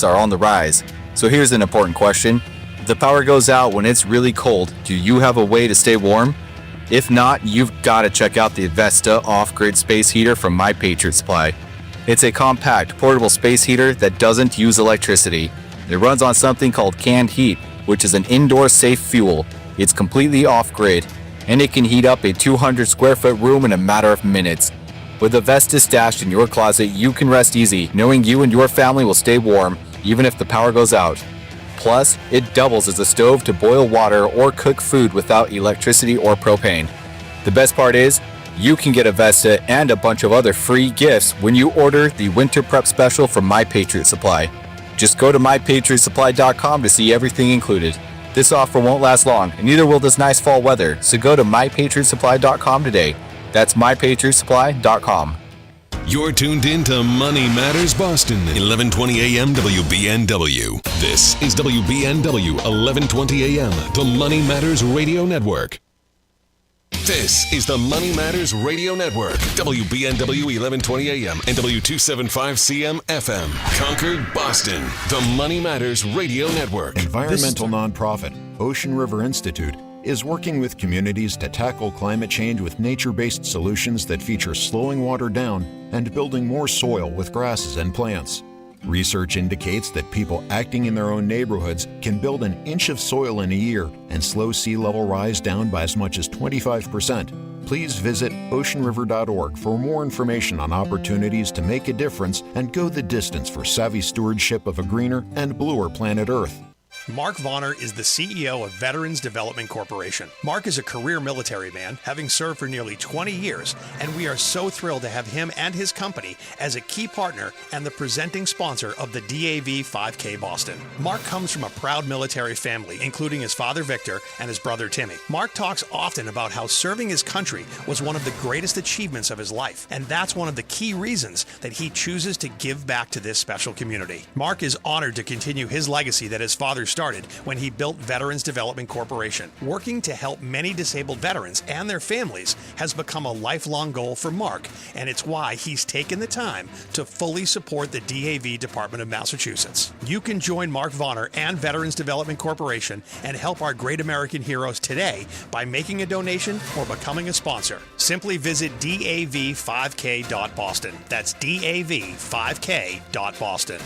are on the rise. So here's an important question. If the power goes out when it's really cold, do you have a way to stay warm? If not, you've got to check out the Vesta off-grid space heater from My Patriot Supply. It's a compact, portable space heater that doesn't use electricity. It runs on something called canned heat, which is an indoor safe fuel. It's completely off-grid, and it can heat up a 200 square foot room in a matter of minutes. With a Vesta stashed in your closet, you can rest easy, knowing you and your family will stay warm, even if the power goes out. Plus, it doubles as a stove to boil water or cook food without electricity or propane. The best part is, you can get a Vesta and a bunch of other free gifts when you order the Winter Prep Special from My Patriot Supply. Just go to mypatriotsupply.com to see everything included. This offer won't last long, and neither will this nice fall weather, so go to mypatriotsupply.com today. That's mypatriotsupply.com. You're tuned in to Money Matters Boston, 1120 AM WBNW. This is WBNW, 1120 AM, the Money Matters Radio Network. This is the Money Matters Radio Network, WBNW 1120 AM and W275CM FM, Concord, Boston, the Money Matters Radio Network. Environmental nonprofit Ocean River Institute is working with communities to tackle climate change with nature-based solutions that feature slowing water down and building more soil with grasses and plants. Research indicates that people acting in their own neighborhoods can build an inch of soil in a year and slow sea level rise down by as much as 25%. Please visit oceanriver.org for more information on opportunities to make a difference and go the distance for savvy stewardship of a greener and bluer planet Earth. Mark Vonner is the CEO of Veterans Development Corporation. Mark is a career military man, having served for nearly 20 years, and we are so thrilled to have him and his company as a key partner and the presenting sponsor of the DAV 5K Boston. Mark comes from a proud military family, including his father Victor and his brother Timmy. Mark talks often about how serving his country was one of the greatest achievements of his life, and that's one of the key reasons that he chooses to give back to this special community. Mark is honored to continue his legacy that his father started when he built Veterans Development Corporation. Working to help many disabled veterans and their families has become a lifelong goal for Mark, and it's why he's taken the time to fully support the DAV Department of Massachusetts. You can join Mark Vonner and Veterans Development Corporation and help our great American heroes today by making a donation or becoming a sponsor. Simply visit dav5k.boston. That's dav5k.boston.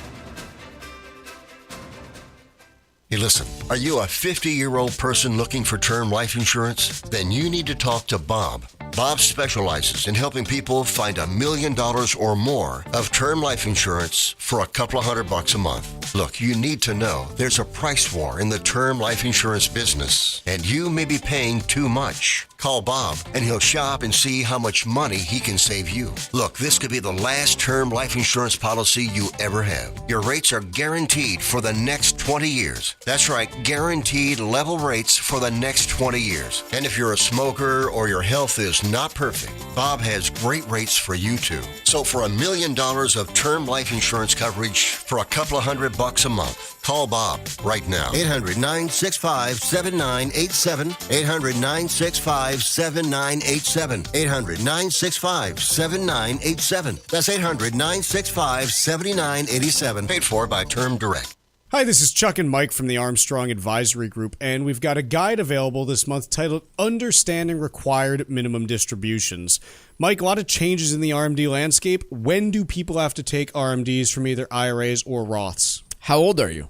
Hey, listen, are you a 50-year-old person looking for term life insurance? Then you need to talk to Bob. Bob specializes in helping people find $1 million or more of term life insurance for a couple of $100 a month. Look, you need to know there's a price war in the term life insurance business, and you may be paying too much. Call Bob, and he'll shop and see how much money he can save you. Look, this could be the last term life insurance policy you ever have. Your rates are guaranteed for the next 20 years. That's right, guaranteed level rates for the next 20 years. And if you're a smoker or your health is not perfect, Bob has great rates for you too. So for $1 million of term life insurance coverage for a couple of $100 a month, call Bob right now. 800-965-7987. 800-965-7987. 800-965-7987. That's 800-965-7987. Paid for by Term Direct. Hi, this is Chuck and Mike from the Armstrong Advisory Group, and we've got a guide available this month titled Understanding Required Minimum Distributions. Mike, a lot of changes in the RMD landscape. When do people have to take RMDs from either IRAs or Roths? How old are you?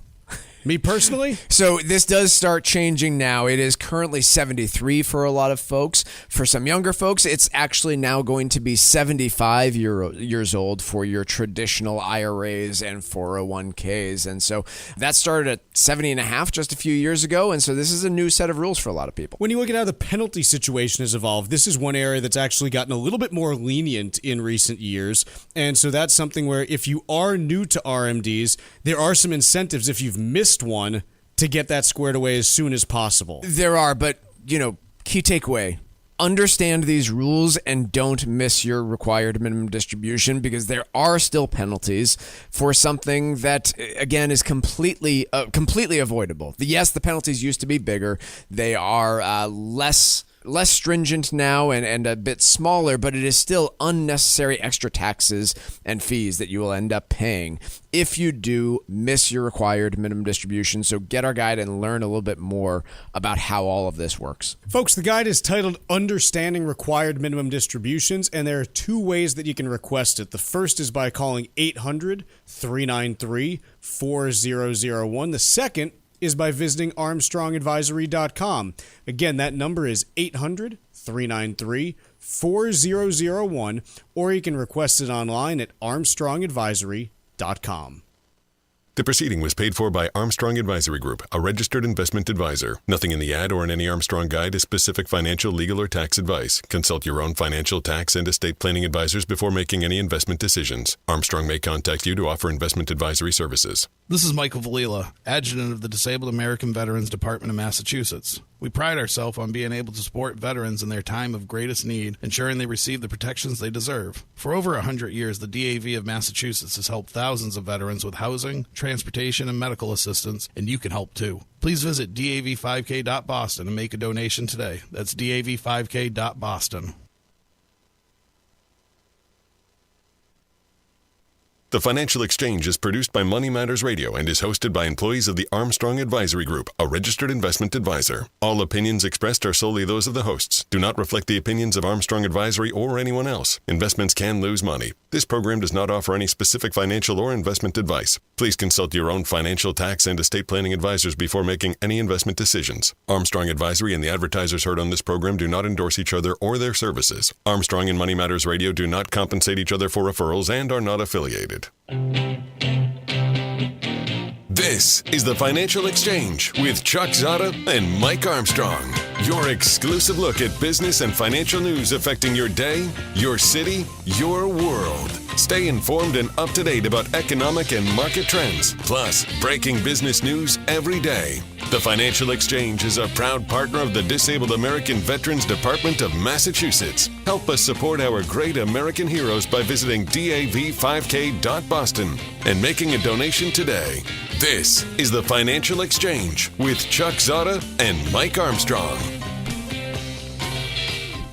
Me personally? So this does start changing now. It is currently 73 for a lot of folks. For some younger folks, it's actually now going to be 75 years old for your traditional IRAs and 401ks. And so that started at 70 and a half just a few years ago. And so this is a new set of rules for a lot of people. When you look at how the penalty situation has evolved, this is one area that's actually gotten a little bit more lenient in recent years. And so that's something where if you are new to RMDs, there are some incentives if you've missed one to get that squared away as soon as possible. There are, but, key takeaway. Understand these rules and don't miss your required minimum distribution, because there are still penalties for something that, again, is completely avoidable. Yes, the penalties used to be bigger. They are less less stringent now and a bit smaller, but it is still unnecessary extra taxes and fees that you will end up paying if you do miss your required minimum distribution. So get our guide and learn a little bit more about how all of this works. Folks, the guide is titled Understanding Required Minimum Distributions, and there are two ways that you can request it. The first is by calling 800-393-4001. The second is by visiting armstrongadvisory.com. Again, that number is 800-393-4001, or you can request it online at armstrongadvisory.com. The proceeding was paid for by Armstrong Advisory Group, a registered investment advisor. Nothing in the ad or in any Armstrong guide is specific financial, legal, or tax advice. Consult your own financial, tax, and estate planning advisors before making any investment decisions. Armstrong may contact you to offer investment advisory services. This is Michael Valila, Adjutant of the Disabled American Veterans Department of Massachusetts. We pride ourselves on being able to support veterans in their time of greatest need, ensuring they receive the protections they deserve. For over 100 years, the DAV of Massachusetts has helped thousands of veterans with housing, transportation, and medical assistance, and you can help too. Please visit dav5k.boston and make a donation today. That's dav5k.boston. The Financial Exchange is produced by Money Matters Radio and is hosted by employees of the Armstrong Advisory Group, a registered investment advisor. All opinions expressed are solely those of the hosts, do not reflect the opinions of Armstrong Advisory or anyone else. Investments can lose money. This program does not offer any specific financial or investment advice. Please consult your own financial, tax, and estate planning advisors before making any investment decisions. Armstrong Advisory and the advertisers heard on this program do not endorse each other or their services. Armstrong and Money Matters Radio do not compensate each other for referrals and are not affiliated. This is the Financial Exchange with Chuck Zodda and Mike Armstrong. Your exclusive look at business and financial news affecting your day, your city, your world. Stay informed and up to date about economic and market trends, plus breaking business news every day. The Financial Exchange is a proud partner of the Disabled American Veterans Department of Massachusetts. Help us support our great American heroes by visiting dav5k.boston and making a donation today. This is the Financial Exchange with Chuck Zodda and Mike Armstrong.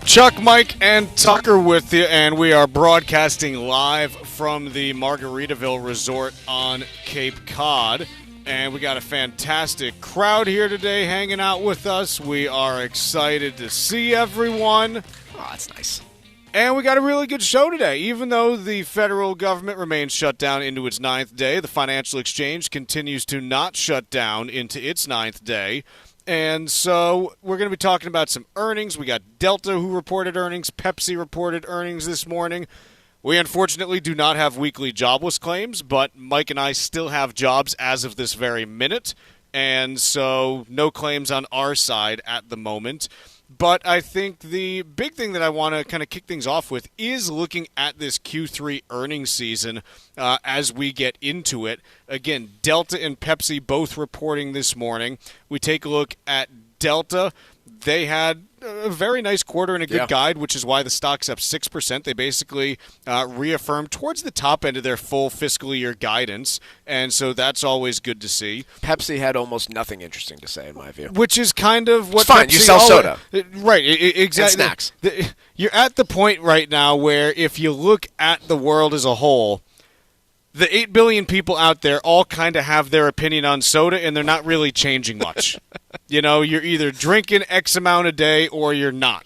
Chuck, Mike, and Tucker with you, and we are broadcasting live from the Margaritaville Resort on Cape Cod. And we got a fantastic crowd here today hanging out with us. We are excited to see everyone. Oh, that's nice. And we got a really good show today. Even though the federal government remains shut down into its 9th day, the Financial Exchange continues to not shut down into its 9th day. And so we're going to be talking about some earnings. We got Delta who reported earnings. Pepsi reported earnings this morning. We unfortunately do not have weekly jobless claims, but Mike and I still have jobs as of this very minute. And so no claims on our side at the moment. But I think the big thing that I want to kind of kick things off with is looking at this Q3 earnings season as we get into it. Again, Delta and Pepsi both reporting this morning. We take a look at Delta. They had a very nice quarter and a good guide, which is why the stock's up 6%. They basically reaffirmed towards the top end of their full fiscal year guidance, and so that's always good to see. Pepsi had almost nothing interesting to say, in my view. Which is kind of what it's fine. Pepsi You sell soda. Right, exactly. And snacks. You're at the point right now where if you look at the world as a whole, the 8 billion people out there all kind of have their opinion on soda, and they're not really changing much. You know, you're either drinking X amount a day or you're not.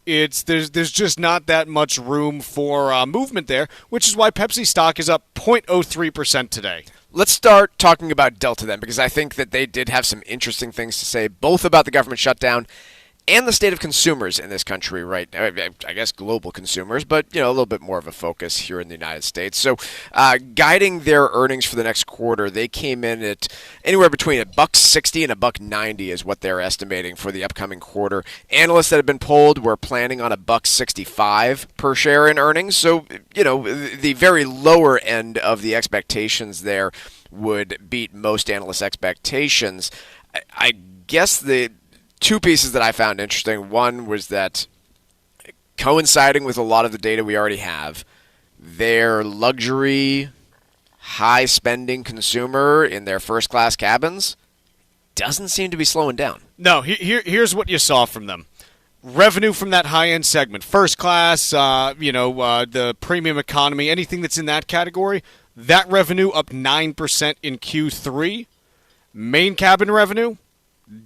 There's just not that much room for movement there, which is why Pepsi stock is up 0.03% today. Let's start talking about Delta then, because I think that they did have some interesting things to say, both about the government shutdown and the state of consumers in this country right now. I guess global consumers, but a little bit more of a focus here in the United States. So guiding their earnings for the next quarter, they came in at anywhere between $1.60 and $1.90 is what they're estimating for the upcoming quarter. Analysts that have been polled were planning on $1.65 per share in earnings. So, the very lower end of the expectations there would beat most analysts' expectations. I guess the two pieces that I found interesting. One was that, coinciding with a lot of the data we already have, their luxury, high-spending consumer in their first-class cabins doesn't seem to be slowing down. No, here's what you saw from them. revenue from that high-end segment, first class, the premium economy, anything that's in that category, that revenue up 9% in Q3. Main cabin revenue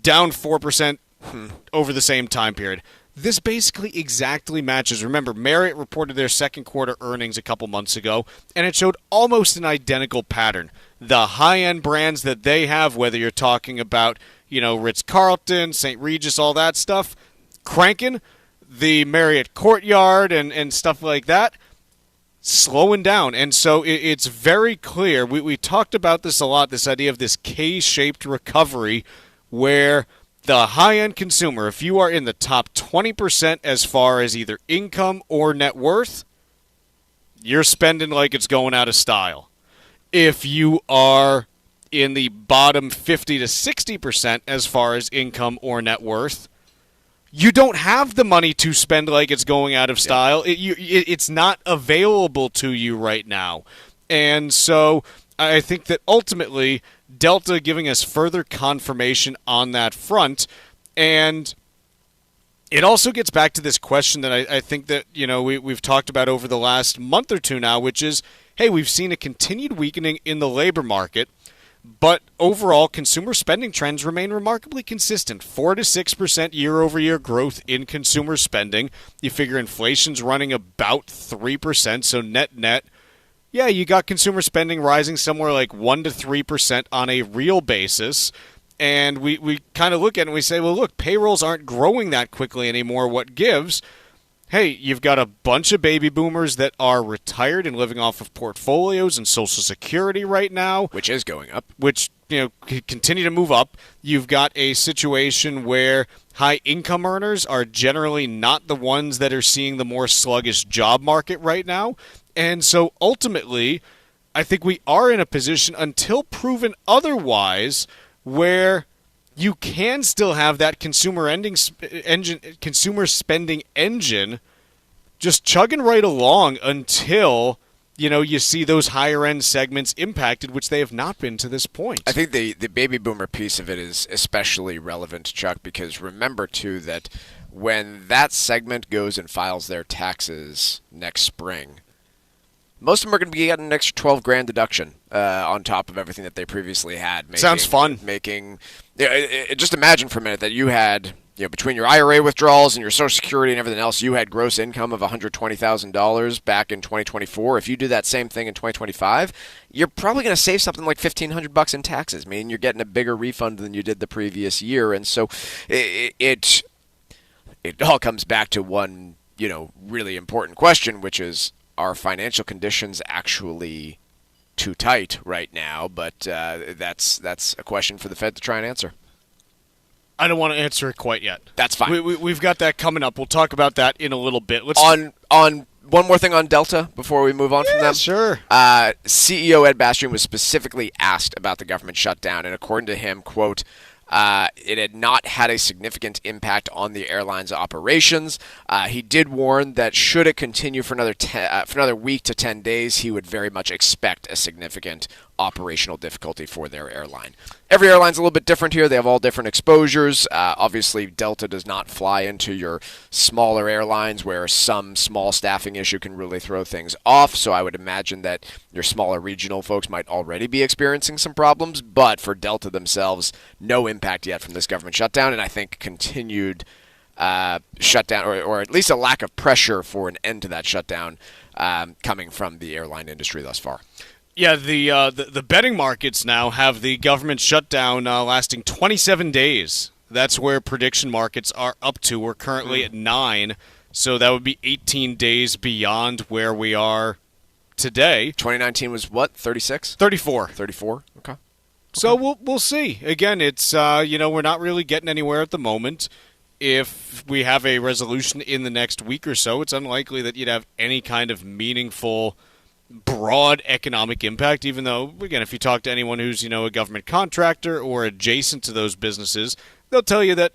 down 4% over the same time period. This basically exactly matches. Remember, Marriott reported their second quarter earnings a couple months ago, and it showed almost an identical pattern. The high-end brands that they have, whether you're talking about, Ritz-Carlton, St. Regis, all that stuff, cranking. The Marriott Courtyard and stuff like that, slowing down. And so it's very clear. We talked about this a lot, this idea of this K-shaped recovery where the high-end consumer, if you are in the top 20% as far as either income or net worth, you're spending like it's going out of style. If you are in the bottom 50 to 60% as far as income or net worth, you don't have the money to spend like it's going out of style. It's not available to you right now. And so I think that ultimately Delta giving us further confirmation on that front. And it also gets back to this question that I think that, we've talked about over the last month or two now, which is, hey, we've seen a continued weakening in the labor market, but overall consumer spending trends remain remarkably consistent. 4 to 6% year-over-year growth in consumer spending. You figure inflation's running about 3%, so net-net, yeah, you got consumer spending rising somewhere like 1 to 3% on a real basis. And we kind of look at it and we say, well, look, payrolls aren't growing that quickly anymore. What gives? Hey, you've got a bunch of baby boomers that are retired and living off of portfolios and Social Security right now. Which is going up. Which, continue to move up. You've got a situation where high income earners are generally not the ones that are seeing the more sluggish job market right now. And so ultimately, I think we are in a position, until proven otherwise, where you can still have that consumer spending engine just chugging right along until you see those higher end segments impacted, which they have not been to this point. I think the baby boomer piece of it is especially relevant, Chuck, because remember too that when that segment goes and files their taxes next spring, most of them are going to be getting an extra $12,000 deduction on top of everything that they previously had. Sounds fun. Just imagine for a minute that you had, between your IRA withdrawals and your Social Security and everything else, you had gross income of $120,000 back in 2024. If you do that same thing in 2025, you're probably going to save something like $1,500 in taxes, meaning you're getting a bigger refund than you did the previous year. And so it all comes back to one, really important question, which is, are financial conditions actually too tight right now? But that's a question for the Fed to try and answer. I don't want to answer it quite yet. That's fine. We've got that coming up. We'll talk about that in a little bit. On one more thing on Delta before we move on from them. Sure. CEO Ed Bastian was specifically asked about the government shutdown, and according to him, quote, it had not had a significant impact on the airline's operations. He did warn that should it continue for another week to 10 days, he would very much expect a significant operational difficulty for their airline. Every airline's a little bit different here. They have all different exposures. Obviously, Delta does not fly into your smaller airlines where some small staffing issue can really throw things off. So I would imagine that your smaller regional folks might already be experiencing some problems. But for Delta themselves, no impact yet from this government shutdown. And I think continued shutdown, or at least a lack of pressure for an end to that shutdown coming from the airline industry thus far. Yeah, the betting markets now have the government shutdown lasting 27 days. That's where prediction markets are up to. We're currently at 9, so that would be 18 days beyond where we are today. 2019 was what, 36? 34. 34, okay. So we'll see. Again, it's we're not really getting anywhere at the moment. If we have a resolution in the next week or so, it's unlikely that you'd have any kind of meaningful broad economic impact, even though, again, if you talk to anyone who's, a government contractor or adjacent to those businesses, they'll tell you that,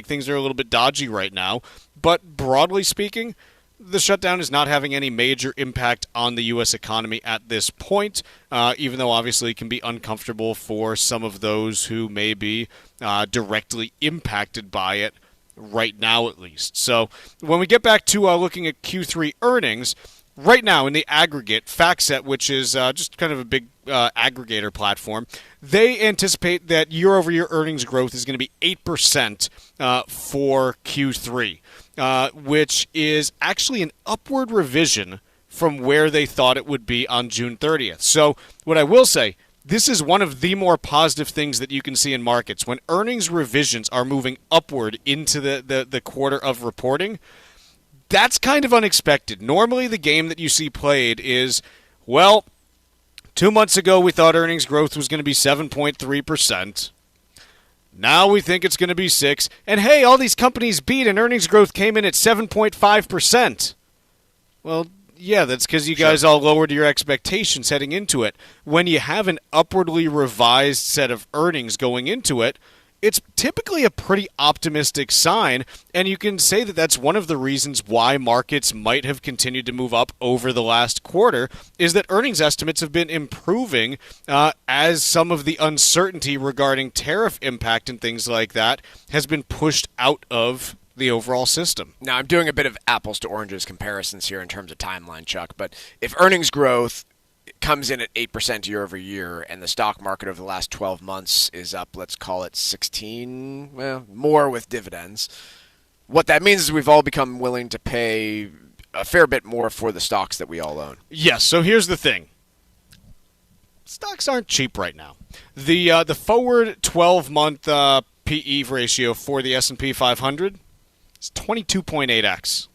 things are a little bit dodgy right now. But broadly speaking, the shutdown is not having any major impact on the U.S. economy at this point, even though obviously it can be uncomfortable for some of those who may be directly impacted by it right now at least. So when we get back to looking at Q3 earnings, right now in the aggregate, FactSet, which is just kind of a big aggregator platform, they anticipate that year-over-year earnings growth is going to be 8% for Q3, which is actually an upward revision from where they thought it would be on June 30th. So what I will say, this is one of the more positive things that you can see in markets. When earnings revisions are moving upward into the quarter of reporting, that's kind of unexpected. Normally the game that you see played is, well, 2 months ago we thought earnings growth was going to be 7.3%. Now we think it's going to be 6%. And hey, all these companies beat and earnings growth came in at 7.5%. Well, yeah, that's because you guys all lowered your expectations heading into it. When you have an upwardly revised set of earnings going into it, it's typically a pretty optimistic sign, and you can say that that's one of the reasons why markets might have continued to move up over the last quarter, is that earnings estimates have been improving as some of the uncertainty regarding tariff impact and things like that has been pushed out of the overall system. Now, I'm doing a bit of apples to oranges comparisons here in terms of timeline, Chuck, but if earnings growth comes in at 8% year over year, and the stock market over the last 12 months is up, let's call it 16, well, more with dividends. What that means is we've all become willing to pay a fair bit more for the stocks that we all own. Yes, so here's the thing. Stocks aren't cheap right now. The forward 12-month PE ratio for the S&P 500 is 22.8x.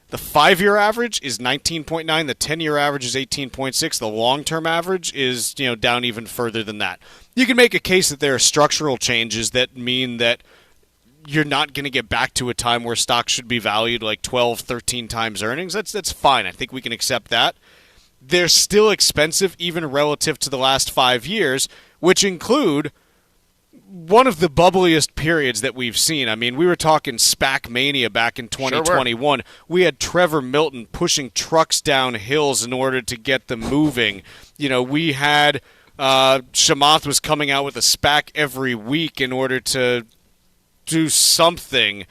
The 5-year average is 19.9. The 10-year average is 18.6. The long-term average is, down even further than that. You can make a case that there are structural changes that mean that you're not going to get back to a time where stocks should be valued like 12, 13 times earnings. That's fine. I think we can accept that. They're still expensive even relative to the last 5 years, which include one of the bubbliest periods that we've seen. I mean, we were talking SPAC mania back in 2021. Sure, we had Trevor Milton pushing trucks down hills in order to get them moving. We had Chamath was coming out with a SPAC every week in order to do something.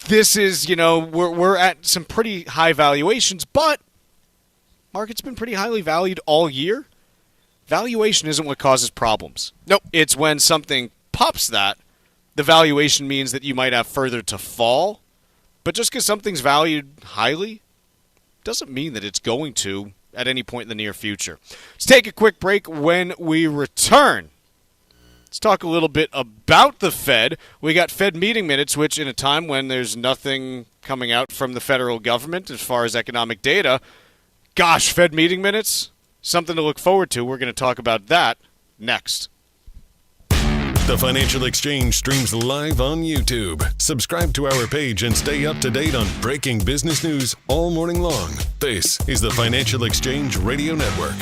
This is, we're at some pretty high valuations, but market's been pretty highly valued all year. Valuation isn't what causes problems. Nope. It's when something pops that, the valuation means that you might have further to fall. But just because something's valued highly doesn't mean that it's going to at any point in the near future. Let's take a quick break. When we return, let's talk a little bit about the Fed. We got Fed meeting minutes, which in a time when there's nothing coming out from the federal government as far as economic data, gosh, Fed meeting minutes? Something to look forward to. We're going to talk about that next. The Financial Exchange streams live on YouTube. Subscribe to our page and stay up to date on breaking business news all morning long. This is the Financial Exchange Radio Network.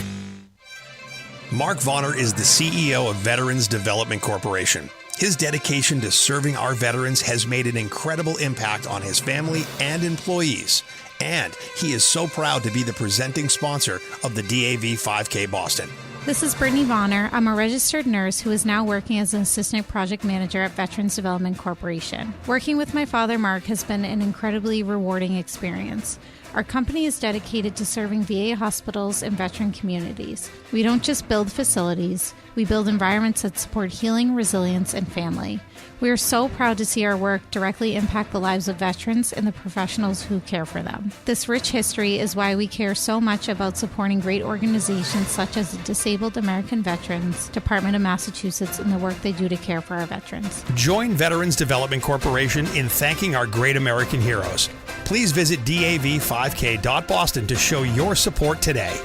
Mark Vonner is the CEO of Veterans Development Corporation. His dedication to serving our veterans has made an incredible impact on his family and employees. And he is so proud to be the presenting sponsor of the DAV 5K Boston. This is Brittany Vonner. I'm a registered nurse who is now working as an assistant project manager at Veterans Development Corporation. Working with my father, Mark, has been an incredibly rewarding experience. Our company is dedicated to serving VA hospitals and veteran communities. We don't just build facilities, we build environments that support healing, resilience, and family. We are so proud to see our work directly impact the lives of veterans and the professionals who care for them. This rich history is why we care so much about supporting great organizations such as the Disabled American Veterans Department of Massachusetts in the work they do to care for our veterans. Join Veterans Development Corporation in thanking our great American heroes. Please visit DAV5K.Boston to show your support today.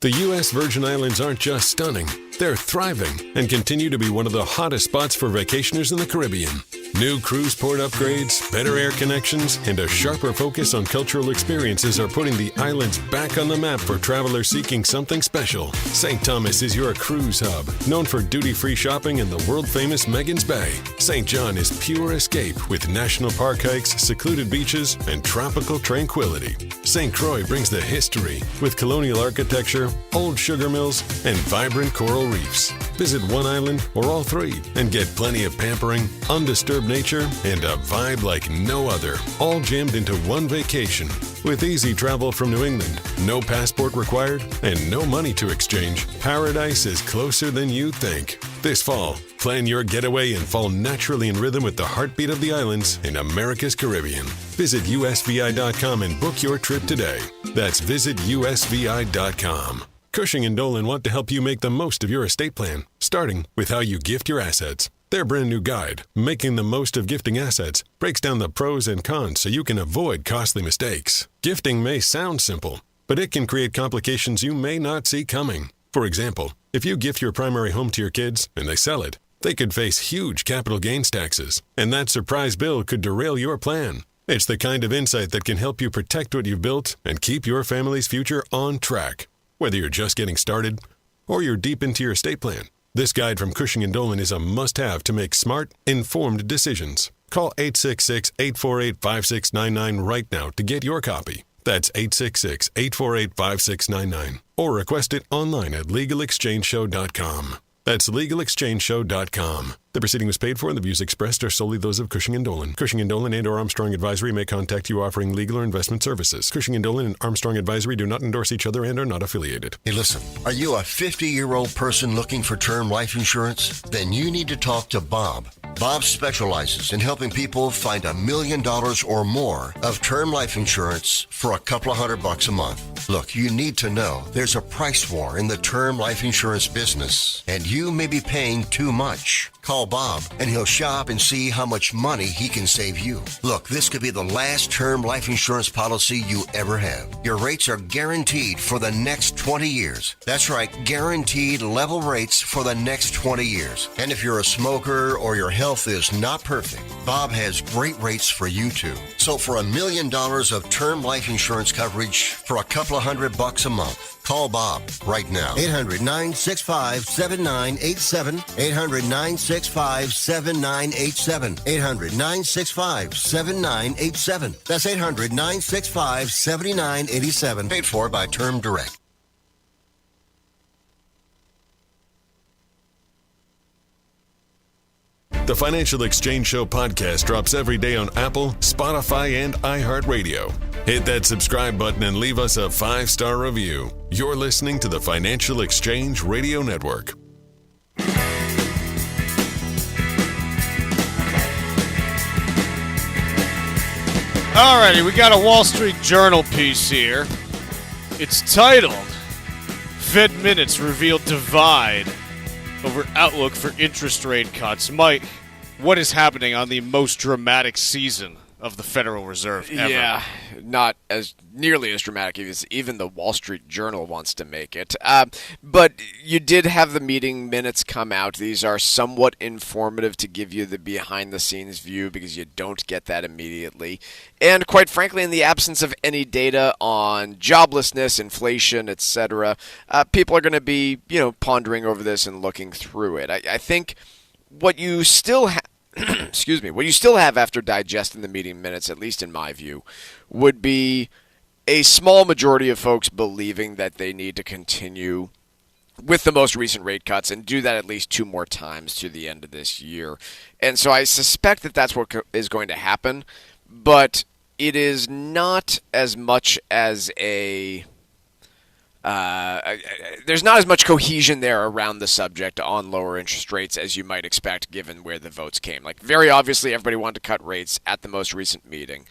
The U.S. Virgin Islands aren't just stunning, they're thriving and continue to be one of the hottest spots for vacationers in the Caribbean. New cruise port upgrades, better air connections, and a sharper focus on cultural experiences are putting the islands back on the map for travelers seeking something special. St. Thomas is your cruise hub, known for duty-free shopping in the world-famous Megan's Bay. St. John is pure escape with national park hikes, secluded beaches, and tropical tranquility. St. Croix brings the history with colonial architecture, old sugar mills, and vibrant coral reefs. Visit one island or all three and get plenty of pampering, undisturbed nature, and a vibe like no other, all jammed into one vacation. With easy travel from New England, no passport required, and no money to exchange, paradise is closer than you think. This fall, plan your getaway and fall naturally in rhythm with the heartbeat of the islands in America's Caribbean. Visit usvi.com and book your trip today. That's visitusvi.com. Cushing & Dolan want to help you make the most of your estate plan, starting with how you gift your assets. Their brand new guide, Making the Most of Gifting Assets, breaks down the pros and cons so you can avoid costly mistakes. Gifting may sound simple, but it can create complications you may not see coming. For example, if you gift your primary home to your kids and they sell it, they could face huge capital gains taxes, and that surprise bill could derail your plan. It's the kind of insight that can help you protect what you've built and keep your family's future on track. Whether you're just getting started or you're deep into your estate plan, this guide from Cushing & Dolan is a must-have to make smart, informed decisions. Call 866-848-5699 right now to get your copy. That's 866-848-5699. Or request it online at LegalExchangeShow.com. That's LegalExchangeShow.com. The proceeding was paid for and the views expressed are solely those of Cushing & Dolan. Cushing & Dolan and or Armstrong Advisory may contact you offering legal or investment services. Cushing & Dolan and Armstrong Advisory do not endorse each other and are not affiliated. Hey, listen, are you a 50-year-old person looking for term life insurance? Then you need to talk to Bob. Bob specializes in helping people find $1 million or more of term life insurance for a couple of $100 a month. Look, you need to know there's a price war in the term life insurance business, and you may be paying too much. Call Bob, and he'll shop and see how much money he can save you. Look, this could be the last term life insurance policy you ever have. Your rates are guaranteed for the next 20 years. That's right, guaranteed level rates for the next 20 years. And if you're a smoker or your health is not perfect, Bob has great rates for you too. So for $1 million of term life insurance coverage for a couple of $100 a month, call Bob right now. 800-965-7987. 800-965-7987. 800-965-7987. That's 800-965-7987. Paid for by Term Direct. The Financial Exchange Show podcast drops every day on Apple, Spotify, and iHeartRadio. Hit that subscribe button and leave us a 5-star review. You're listening to the Financial Exchange Radio Network. Alrighty, we got a Wall Street Journal piece here. It's titled, Fed Minutes Reveal Divide Over Outlook for Interest Rate Cuts. Mike, what is happening on the most dramatic season of the Federal Reserve ever? Yeah, not as nearly as dramatic as even the Wall Street Journal wants to make it. But you did have the meeting minutes come out. These are somewhat informative to give you the behind-the-scenes view because you don't get that immediately. And quite frankly, in the absence of any data on joblessness, inflation, etc., people are going to be, pondering over this and looking through it. I think what you still have what you still have after digesting the meeting minutes, at least in my view, would be a small majority of folks believing that they need to continue with the most recent rate cuts and do that at least 2 more times to the end of this year. And so I suspect that that's what is going to happen, but it is not as much as there's not as much cohesion there around the subject on lower interest rates as you might expect given where the votes came. Like, very obviously, everybody wanted to cut rates at the most recent meeting.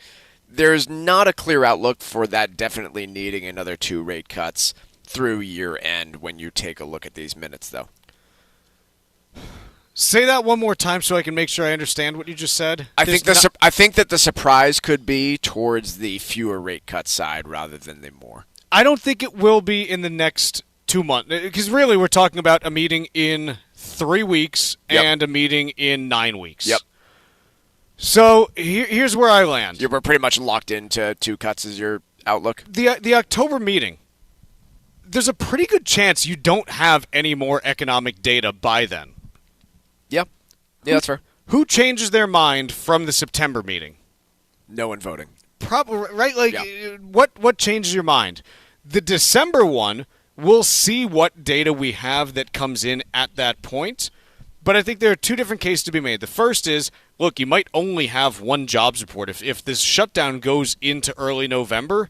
There's not a clear outlook for that definitely needing another 2 rate cuts through year end when you take a look at these minutes, though. Say that one more time so I can make sure I understand what you just said. I think that the surprise could be towards the fewer rate cut side rather than the more. I don't think it will be in the next 2 months, because really we're talking about a meeting in 3 weeks and a meeting in 9 weeks. Yep. So here's where I land. You're pretty much locked into 2 cuts as your outlook. The October meeting, there's a pretty good chance you don't have any more economic data by then. Yep. Yeah, that's fair. Who changes their mind from the September meeting? No one voting. Probably, right? Like, what changes your mind? The December one we'll see what data we have that comes in at that point. But I think there are two different cases to be made. The first is, look, you might only have one jobs report. If this shutdown goes into early November,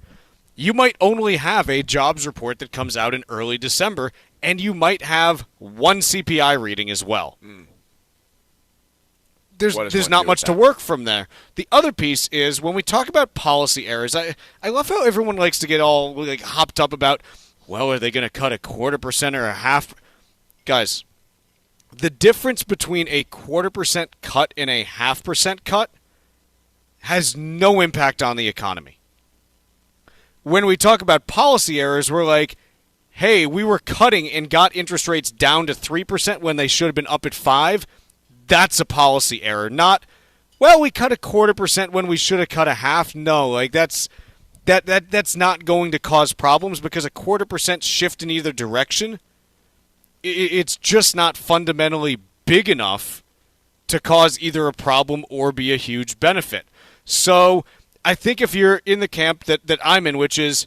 you might only have a jobs report that comes out in early December, and you might have one CPI reading as well. There's not much to work from there. The other piece is, when we talk about policy errors, I love how everyone likes to get all like hopped up about, well, are they going to cut 0.25% or 0.5%? Guys, the difference between a 0.25% cut and a 0.5% cut has no impact on the economy. When we talk about policy errors, we're like, hey, we were cutting and got interest rates down to 3% when they should have been up at 5%. That's a policy error. Not, well, we cut 0.25% when we should have cut 0.5%. No, like that's not going to cause problems, because 0.25% shift in either direction, it's just not fundamentally big enough to cause either a problem or be a huge benefit. So I think if you're in the camp that I'm in, which is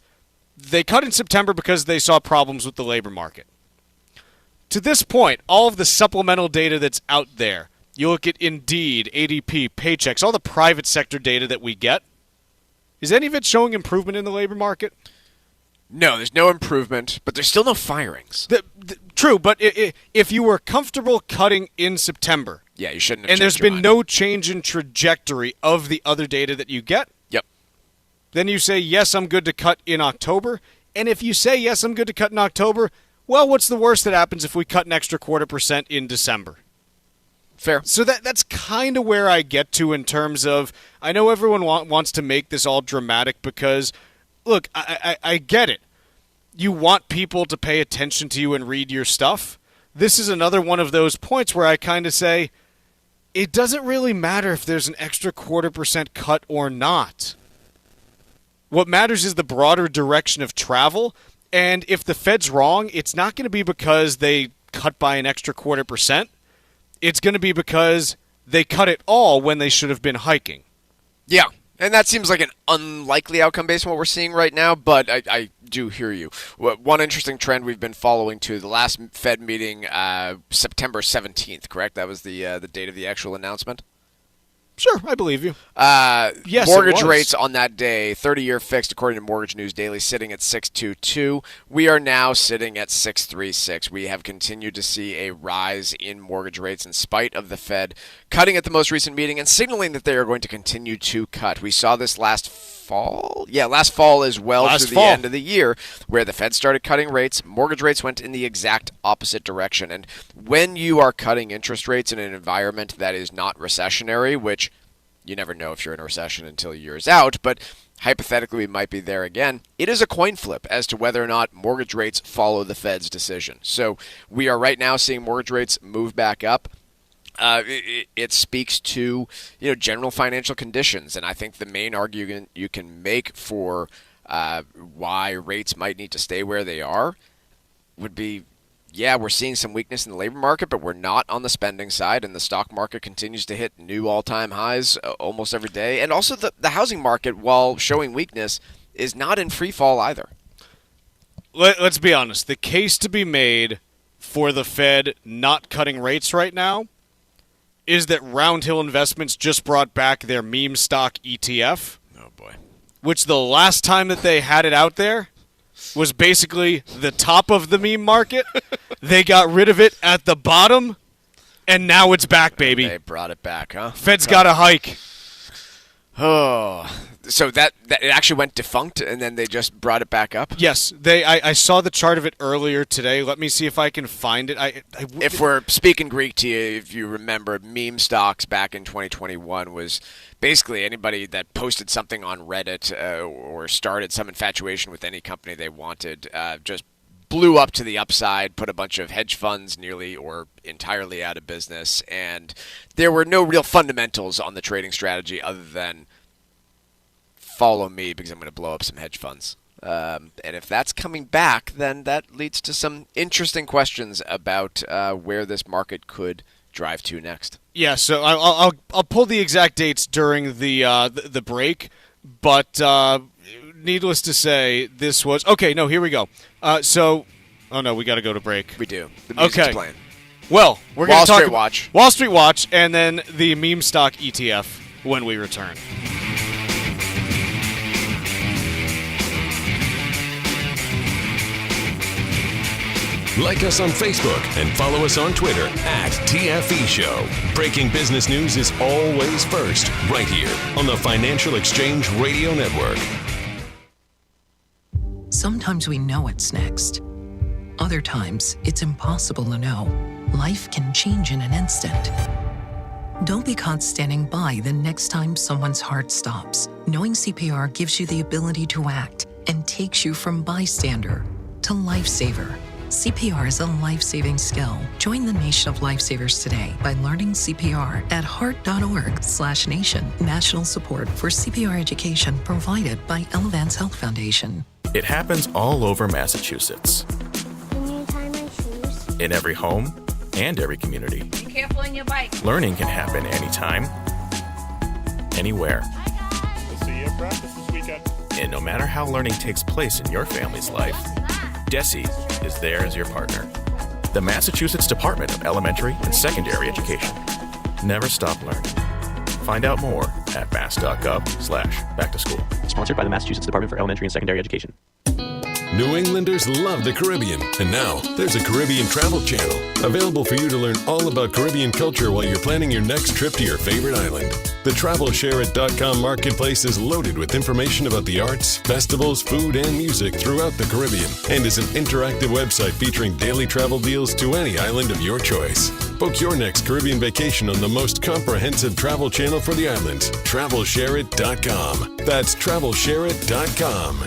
they cut in September because they saw problems with the labor market. To this point, all of the supplemental data that's out there, you look at Indeed, ADP, Paychecks, all the private sector data that we get, is any of it showing improvement in the labor market? No, there's no improvement, but there's still no firings. True, but if you were comfortable cutting in September, yeah, you shouldn't have and there's changed your been mind. no change in trajectory of the other data that you get, Yep. then you say, yes, I'm good to cut in October. And if you say, yes, I'm good to cut in October, well, what's the worst that happens if we cut an extra 0.25% in December? Fair. So that's kind of where I get to in terms of, I know everyone wants to make this all dramatic because, look, I get it. You want people to pay attention to you and read your stuff. This is another one of those points where I kind of say, it doesn't really matter if there's an extra 0.25% cut or not. What matters is the broader direction of travel. And if the Fed's wrong, it's not going to be because they cut by an extra 0.25%. It's going to be because they cut it all when they should have been hiking. Yeah, and that seems like an unlikely outcome based on what we're seeing right now, but I do hear you. One interesting trend we've been following to the last Fed meeting, September 17th, correct? That was the date of the actual announcement? Sure, I believe you. Yes, mortgage rates on that day, 30-year fixed, according to Mortgage News Daily, sitting at 6.22. We are now sitting at 6.36. We have continued to see a rise in mortgage rates in spite of the Fed cutting at the most recent meeting and signaling that they are going to continue to cut. We saw this last fall? Yeah, last fall as well, through the end of the year, where the Fed started cutting rates. Mortgage rates went in the exact opposite direction. And when you are cutting interest rates in an environment that is not recessionary, which you never know if you're in a recession until years out, but hypothetically we might be there again, it is a coin flip as to whether or not mortgage rates follow the Fed's decision. So we are right now seeing mortgage rates move back up. It speaks to general financial conditions, and I think the main argument you can make for why rates might need to stay where they are would be, yeah, we're seeing some weakness in the labor market, but we're not on the spending side, and the stock market continues to hit new all-time highs almost every day. And also the housing market, while showing weakness, is not in free fall either. Let's be honest. The case to be made for the Fed not cutting rates right now is that Roundhill Investments just brought back their meme stock ETF. Oh, boy. Which the last time that they had it out there was basically the top of the meme market. They got rid of it at the bottom, and now it's back, baby. They brought it back, huh? Fed's got a hike. Oh, so that it actually went defunct, and then they just brought it back up? Yes, I saw the chart of it earlier today. Let me see if I can find it. If we're speaking Greek to you, if you remember, meme stocks back in 2021 was basically anybody that posted something on Reddit or started some infatuation with any company they wanted, just blew up to the upside, put a bunch of hedge funds nearly or entirely out of business, and there were no real fundamentals on the trading strategy other than follow me because I'm going to blow up some hedge funds. And if that's coming back, then that leads to some interesting questions about where this market could drive to next. Yeah, so I'll pull the exact dates during the break, but needless to say, this was okay. No, here we go. So Oh, no, we got to go to break. We do. The music's playing. Well, we're going to talk Street Watch. Wall Street Watch, and then the meme stock ETF when we return. Like us on Facebook and follow us on Twitter @TFE Show. Breaking business news is always first, right here on the Financial Exchange Radio Network. Sometimes we know what's next. Other times, it's impossible to know. Life can change in an instant. Don't be caught standing by the next time someone's heart stops. Knowing CPR gives you the ability to act and takes you from bystander to lifesaver. CPR is a life-saving skill. Join the nation of lifesavers today by learning CPR at heart.org/nation. National support for CPR education provided by Elevance Health Foundation. It happens all over Massachusetts. Can you tie my shoes? In every home and every community. Be careful on your bike. Learning can happen anytime, anywhere. We'll see you at practice this weekend. And no matter how learning takes place in your family's life, DESE is there as your partner. The Massachusetts Department of Elementary and Secondary Education. Never stop learning. Find out more at mass.gov/back-to-school. Sponsored by the Massachusetts Department for Elementary and Secondary Education. New Englanders love the Caribbean, and now there's a Caribbean travel channel available for you to learn all about Caribbean culture while you're planning your next trip to your favorite island. The TravelShareIt.com marketplace is loaded with information about the arts, festivals, food, and music throughout the Caribbean, and is an interactive website featuring daily travel deals to any island of your choice. Book your next Caribbean vacation on the most comprehensive travel channel for the islands, TravelShareIt.com. That's TravelShareIt.com.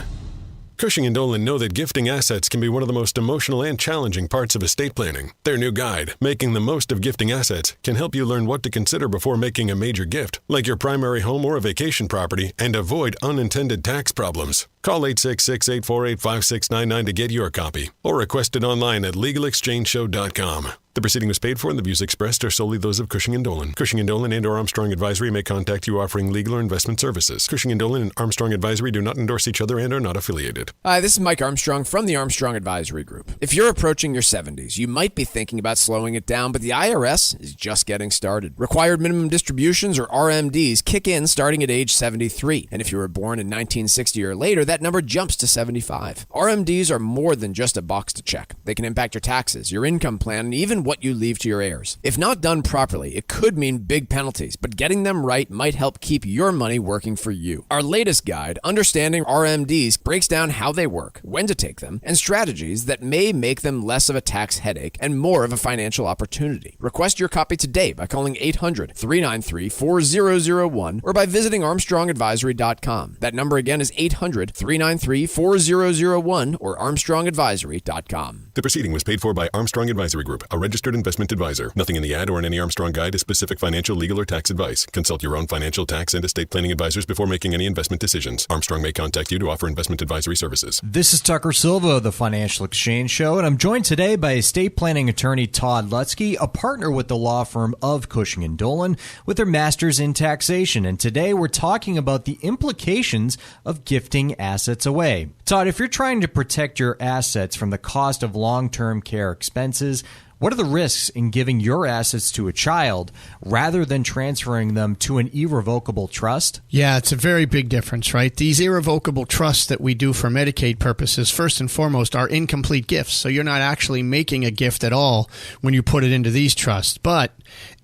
Cushing & Dolan know that gifting assets can be one of the most emotional and challenging parts of estate planning. Their new guide, Making the Most of Gifting Assets, can help you learn what to consider before making a major gift, like your primary home or a vacation property, and avoid unintended tax problems. Call 866-848-5699 to get your copy, or request it online at LegalExchangeShow.com. The proceeding was paid for, and the views expressed are solely those of Cushing & Dolan. Cushing & Dolan and/or Armstrong Advisory may contact you offering legal or investment services. Cushing & Dolan and Armstrong Advisory do not endorse each other and are not affiliated. Hi, this is Mike Armstrong from the Armstrong Advisory Group. If you're approaching your 70s, you might be thinking about slowing it down, but the IRS is just getting started. Required minimum distributions, or RMDs, kick in starting at age 73. And if you were born in 1960 or later, that number jumps to 75. RMDs are more than just a box to check. They can impact your taxes, your income plan, and even what you leave to your heirs. If not done properly, it could mean big penalties, but getting them right might help keep your money working for you. Our latest guide, Understanding RMDs, breaks down how they work, when to take them, and strategies that may make them less of a tax headache and more of a financial opportunity. Request your copy today by calling 800-393-4001 or by visiting ArmstrongAdvisory.com. That number again is 800-393-4001 or ArmstrongAdvisory.com. The proceeding was paid for by Armstrong Advisory Group, a registered investment advisor. Nothing in the ad or in any Armstrong guide is specific financial, legal, or tax advice. Consult your own financial, tax, and estate planning advisors before making any investment decisions. Armstrong may contact you to offer investment advisory services. This is Tucker Silva of the Financial Exchange Show, and I'm joined today by estate planning attorney Todd Lutzke, a partner with the law firm of Cushing & Dolan, with their master's in taxation. And today we're talking about the implications of gifting assets away. Todd, if you're trying to protect your assets from the cost of long-term care expenses, what are the risks in giving your assets to a child rather than transferring them to an irrevocable trust? Yeah, it's a very big difference, right? These irrevocable trusts that we do for Medicaid purposes, first and foremost, are incomplete gifts. So you're not actually making a gift at all when you put it into these trusts. But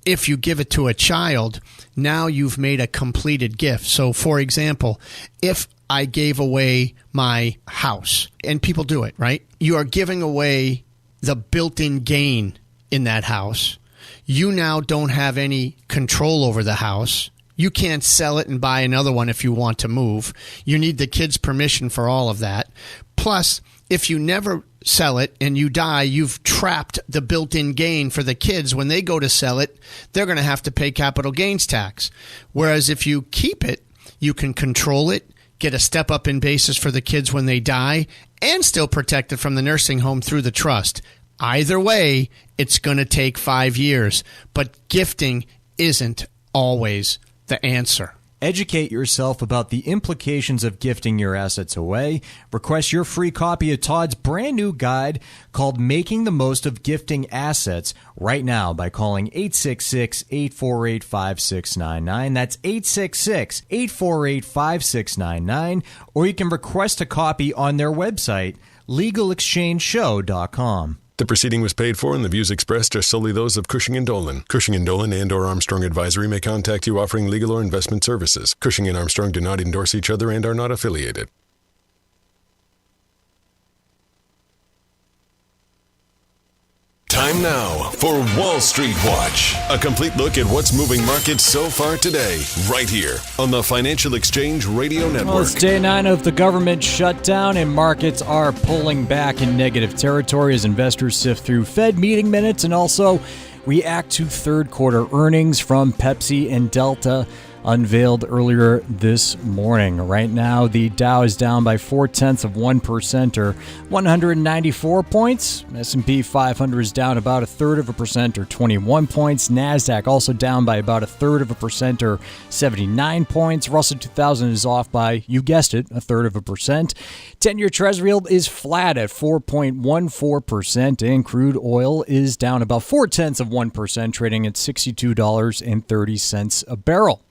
if you give it to a child, now you've made a completed gift. So, for example, if I gave away my house, and people do it, right? You are giving away the built-in gain in that house. You now don't have any control over the house. You can't sell it and buy another one if you want to move. You need the kids' permission for all of that. Plus, if you never sell it and you die, you've trapped the built-in gain for the kids. When they go to sell it, they're going to have to pay capital gains tax. Whereas if you keep it, you can control it, get a step-up in basis for the kids when they die, and still protect it from the nursing home through the trust. Either way, it's going to take 5 years. But gifting isn't always the answer. Educate yourself about the implications of gifting your assets away. Request your free copy of Todd's brand new guide called Making the Most of Gifting Assets right now by calling 866-848-5699. That's 866-848-5699. Or you can request a copy on their website, LegalExchangeShow.com. The proceeding was paid for and the views expressed are solely those of Cushing & Dolan. Cushing & Dolan and or Armstrong Advisory may contact you offering legal or investment services. Cushing and Armstrong do not endorse each other and are not affiliated. Time now for Wall Street Watch. A complete look at what's moving markets so far today, right here on the Financial Exchange Radio Network. Well, it's day 9 of the government shutdown, and markets are pulling back in negative territory as investors sift through Fed meeting minutes and also react to third quarter earnings from Pepsi and Delta unveiled earlier this morning. Right now, the Dow is down by 0.4% or 194 points. S&P 500 is down about 0.33% or 21 points. Nasdaq also down by about 0.33% or 79 points. Russell 2000 is off by, you guessed it, 0.33%. 10-year Treasury yield is flat at 4.14%, and crude oil is down about 0.4%, trading at $62.30 a barrel.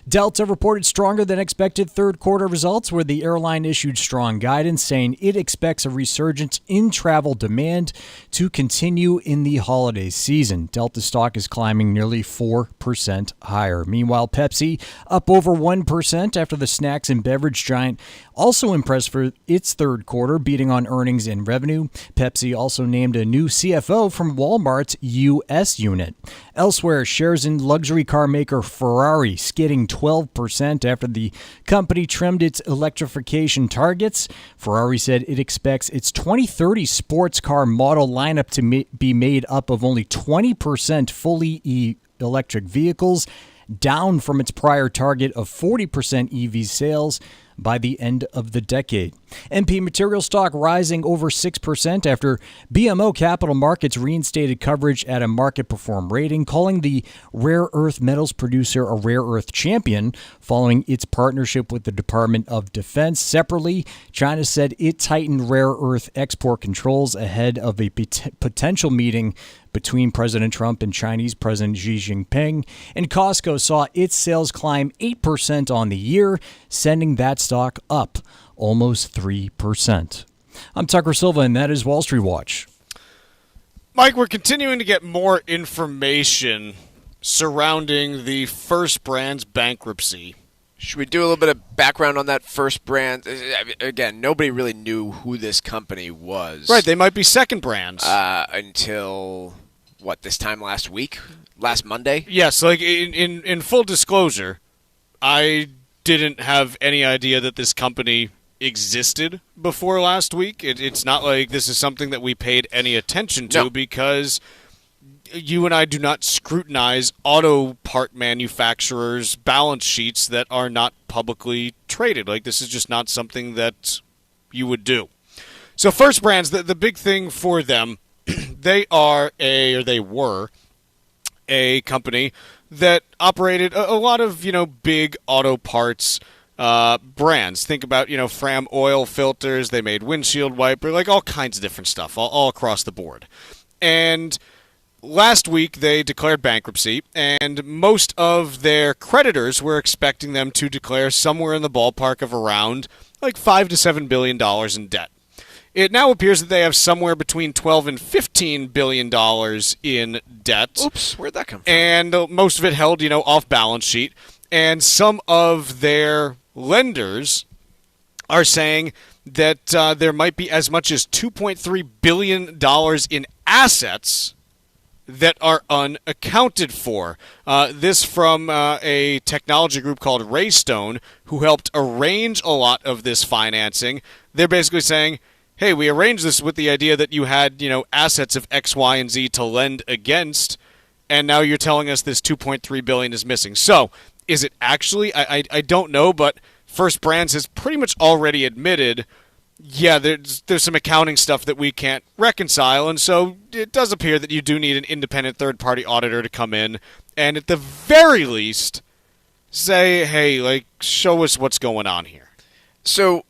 Delta reported stronger than expected third quarter results, where the airline issued strong guidance saying it expects a resurgence in travel demand to continue in the holiday season. Delta stock is climbing nearly 4% higher. Meanwhile, Pepsi up over 1% after the snacks and beverage giant also impressed for its third quarter, beating on earnings and revenue. Pepsi also named a new CFO from Walmart's U.S. unit. Elsewhere, shares in luxury car maker Ferrari skidding 12% after the company trimmed its electrification targets. Ferrari said it expects its 2030 sports car model lineup to be made up of only 20% fully electric vehicles, down from its prior target of 40% EV sales by the end of the decade. MP Material stock rising over 6% after BMO Capital Markets reinstated coverage at a market perform rating, calling the rare earth metals producer a rare earth champion following its partnership with the Department of Defense. Separately, China said it tightened rare earth export controls ahead of a potential meeting between President Trump and Chinese President Xi Jinping. And Costco saw its sales climb 8% on the year, sending that stock up almost 3%. I'm Tucker Silva, and that is Wall Street Watch. Mike, we're continuing to get more information surrounding the First Brands bankruptcy. Should we do a little bit of background on that First Brand? Again, nobody really knew who this company was. Right, they might be Second Brands. Until, this time last week? Last Monday? Yes, in full disclosure, I didn't have any idea that this company existed before last week. It's not like this is something that we paid any attention to because you and I do not scrutinize auto part manufacturers' balance sheets that are not publicly traded. This is just not something that you would do. So First Brands, the big thing for them, they were a company that operated a lot of, big auto parts brands. Think about, Fram oil filters. They made windshield wiper, all kinds of different stuff all across the board. And last week, they declared bankruptcy, and most of their creditors were expecting them to declare somewhere in the ballpark of around $5 to $7 billion in debt. It now appears that they have somewhere between $12 and $15 billion in debt. Oops, where'd that come from? And most of it held, off balance sheet. And some of their lenders are saying that there might be as much as $2.3 billion in assets that are unaccounted for. This from a technology group called Raystone, who helped arrange a lot of this financing. They're basically saying, hey, we arranged this with the idea that you had, assets of X, Y, and Z to lend against, and now you're telling us this $2.3 billion is missing. So, is it actually? I don't know, but First Brands has pretty much already admitted, yeah, there's some accounting stuff that we can't reconcile, and so it does appear that you do need an independent third-party auditor to come in and, at the very least, say, hey, like, show us what's going on here. So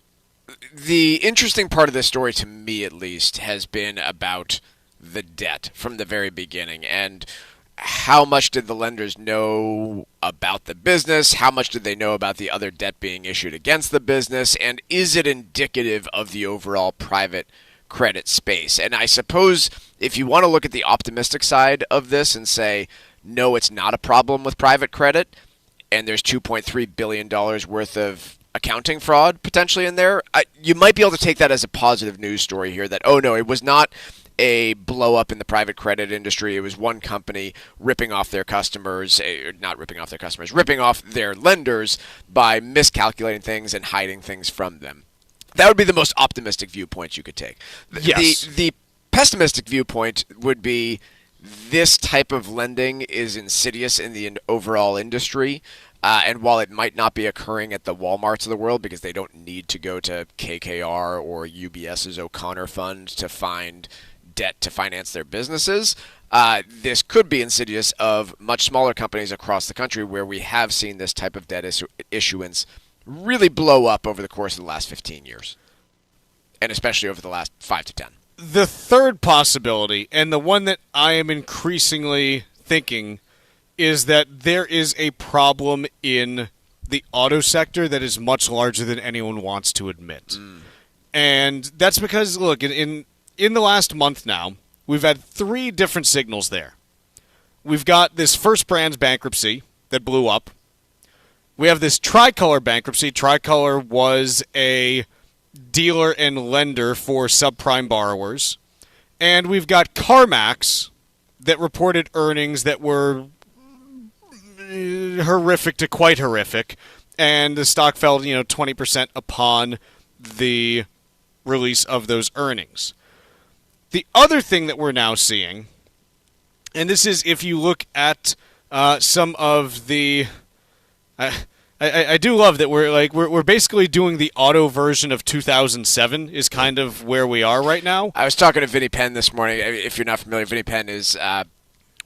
the interesting part of this story, to me at least, has been about the debt from the very beginning. And how much did the lenders know about the business? How much did they know about the other debt being issued against the business? And is it indicative of the overall private credit space? And I suppose if you want to look at the optimistic side of this and say, no, it's not a problem with private credit, and there's $2.3 billion worth of accounting fraud potentially in there, you might be able to take that as a positive news story here that, oh no, it was not a blow up in the private credit industry. It was one company ripping off their customers, not ripping off their customers, ripping off their lenders by miscalculating things and hiding things from them. That would be the most optimistic viewpoint you could take. Yes. The pessimistic viewpoint would be this type of lending is insidious in the overall industry. And while it might not be occurring at the Walmarts of the world because they don't need to go to KKR or UBS's O'Connor Fund to find debt to finance their businesses, this could be insidious of much smaller companies across the country where we have seen this type of debt issuance really blow up over the course of the last 15 years, and especially over the last 5 to 10. The third possibility, and the one that I am increasingly thinking, is that there is a problem in the auto sector that is much larger than anyone wants to admit. And that's because, look, in the last month now, we've had 3 different signals there. We've got this First Brands bankruptcy that blew up. We have this Tricolor bankruptcy. Tricolor was a dealer and lender for subprime borrowers. And we've got CarMax that reported earnings that were horrific to quite horrific, and the stock fell 20% upon the release of those earnings. The other thing that we're now seeing, and this is if you look at some of the I do love that we're basically doing the auto version of 2007 is kind of where we are right now. I was talking to Vinny Penn this morning. If you're not familiar, Vinny Penn is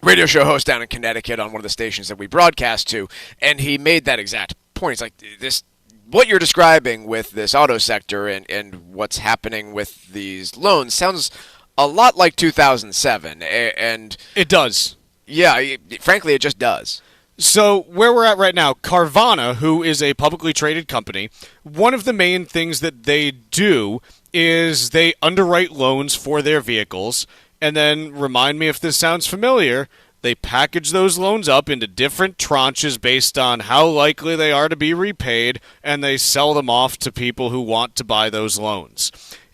radio show host down in Connecticut on one of the stations that we broadcast to, and he made that exact point. It's like this, what you're describing with this auto sector and what's happening with these loans sounds a lot like 2007, and it does. Yeah, frankly, it just does. So where we're at right now, Carvana, who is a publicly traded company, one of the main things that they do is they underwrite loans for their vehicles. And then, remind me if this sounds familiar, they package those loans up into different tranches based on how likely they are to be repaid, and they sell them off to people who want to buy those loans.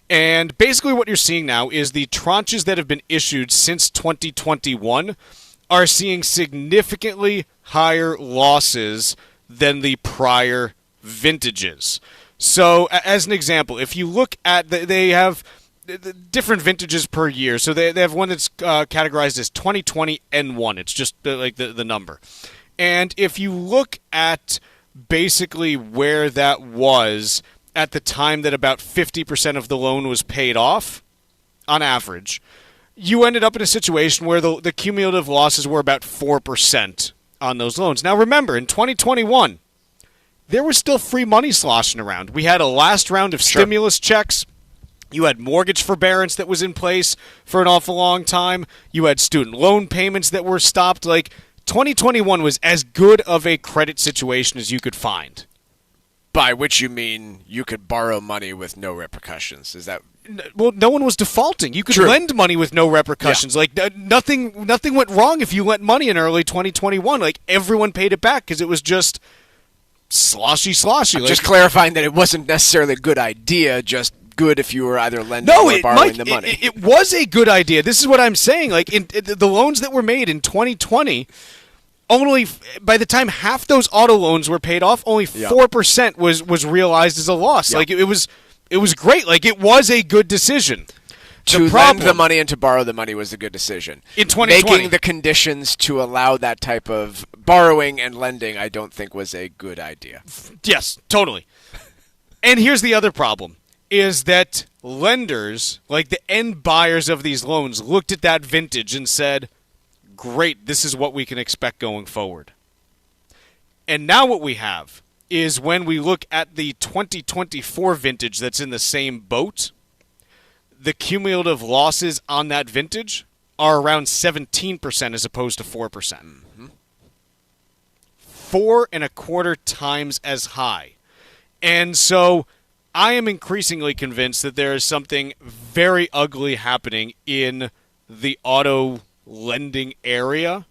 And basically what you're seeing now is the tranches that have been issued since 2021 are seeing significantly higher losses than the prior vintages. So, as an example, if you look at, they have different vintages per year. So they have one that's categorized as 2020 N1. It's just like the number. And if you look at basically where that was at the time that about 50% of the loan was paid off, on average, you ended up in a situation where the cumulative losses were about 4% on those loans. Now remember, in 2021, there was still free money sloshing around. We had a last round of stimulus checks. You had mortgage forbearance that was in place for an awful long time. You had student loan payments that were stopped. Like, 2021 was as good of a credit situation as you could find. By which you mean you could borrow money with no repercussions. Is that... Well, no one was defaulting. You could lend money with no repercussions. Yeah. Like, nothing went wrong if you lent money in early 2021. Like, everyone paid it back because it was just sloshy. I'm just clarifying that it wasn't necessarily a good idea, just good if you were either lending or borrowing the money. It was a good idea. This is what I'm saying. Like, the loans that were made in 2020, only by the time half those auto loans were paid off, only 4% was realized as a loss. Like, it was great. Like, it was a good decision. To lend the money and to borrow the money was a good decision. In 2020. Making the conditions to allow that type of borrowing and lending, I don't think was a good idea. Yes, totally. And here's the other problem, is that lenders, like the end buyers of these loans, looked at that vintage and said, great, this is what we can expect going forward. And now what we have is when we look at the 2024 vintage that's in the same boat, the cumulative losses on that vintage are around 17% as opposed to 4%. Mm-hmm. 4.25 times as high. And so I am increasingly convinced that there is something very ugly happening in the auto lending area.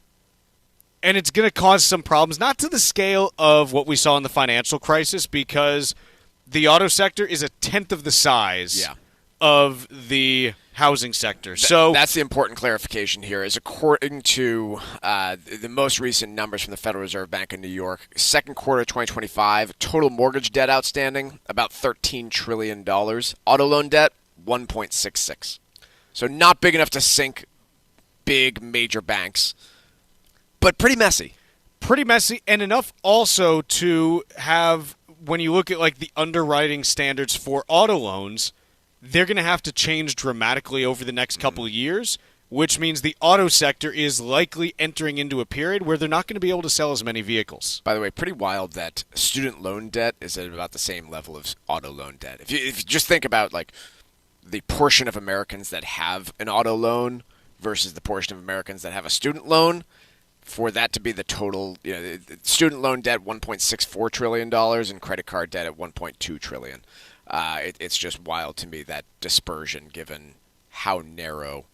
And it's going to cause some problems, not to the scale of what we saw in the financial crisis, because the auto sector is 1/10 of the size of the housing sector. So that's the important clarification here. Is according to the most recent numbers from the Federal Reserve Bank of New York, second quarter 2025, total mortgage debt outstanding, about $13 trillion. Auto loan debt, 1.66. So not big enough to sink big major banks, but pretty messy. Pretty messy, and enough also to have, when you look at like the underwriting standards for auto loans, they're going to have to change dramatically over the next couple of years, which means the auto sector is likely entering into a period where they're not going to be able to sell as many vehicles. By the way, pretty wild that student loan debt is at about the same level of auto loan debt. If you just think about like the portion of Americans that have an auto loan versus the portion of Americans that have a student loan, for that to be the total, student loan debt $1.64 trillion and credit card debt at $1.2 trillion. It's just wild to me, that dispersion, given how narrow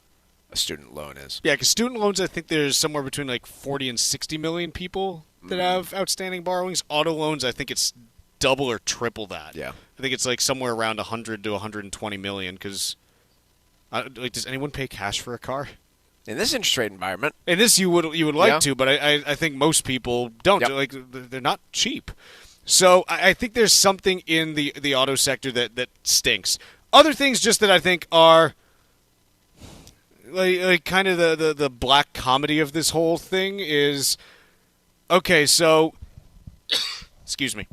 a student loan is. Yeah, because student loans, I think there's somewhere between like 40 and 60 million people that have outstanding borrowings. Auto loans, I think it's double or triple that. Yeah. I think it's like somewhere around 100 to 120 million, because does anyone pay cash for a car? In this interest rate environment. In this, you would like to, but I think most people don't. Yep. They're not cheap. So I think there's something in the auto sector that stinks. Other things just that I think are like kind of the black comedy of this whole thing is, okay, so, excuse me,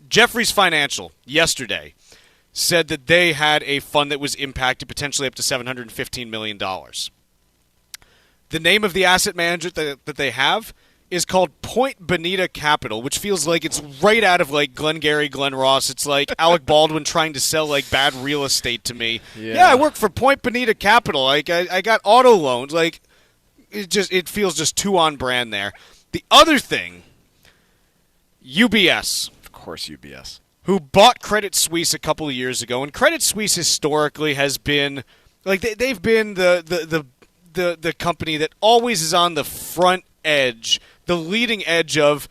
Jefferies Financial yesterday said that they had a fund that was impacted potentially up to $715 million. The name of the asset manager that they have is called Point Bonita Capital, which feels like it's right out of like Glengarry Glen Ross. It's like Alec Baldwin trying to sell like bad real estate to me. Yeah, I work for Point Bonita Capital. Like I got auto loans. Like it feels just too on brand there. The other thing, UBS. Of course, UBS. Who bought Credit Suisse a couple of years ago, and Credit Suisse historically has been like they've been the company that always is on the front edge, the leading edge of,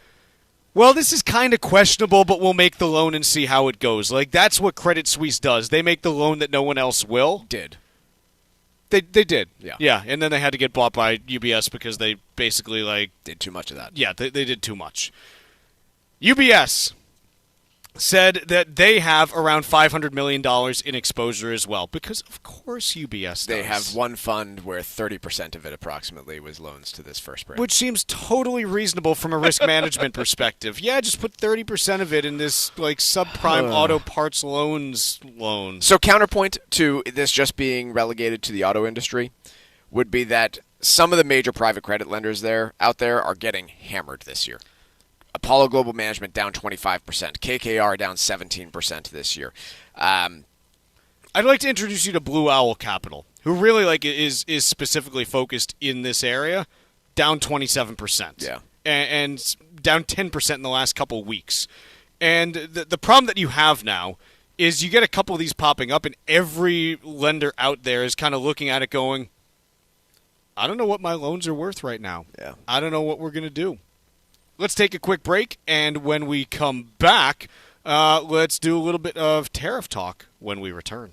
well, this is kind of questionable, but we'll make the loan and see how it goes. Like, that's what Credit Suisse does. They make the loan that no one else will. They did. Yeah, and then they had to get bought by UBS because they basically, like... did too much of that. Yeah, they did too much. UBS said that they have around $500 million in exposure as well, because of course UBS does. They have one fund where 30% of it approximately was loans to this first brand. Which seems totally reasonable from a risk management perspective. Yeah, just put 30% of it in this like subprime auto parts loans loan. So counterpoint to this just being relegated to the auto industry would be that some of the major private credit lenders out there are getting hammered this year. Apollo Global Management down 25%. KKR down 17% this year. I'd like to introduce you to Blue Owl Capital, who really is specifically focused in this area, down 27%. Yeah. And down 10% in the last couple of weeks. And the problem that you have now is you get a couple of these popping up, and every lender out there is kind of looking at it going, I don't know what my loans are worth right now. Yeah. I don't know what we're going to do. Let's take a quick break, and when we come back, let's do a little bit of tariff talk when we return.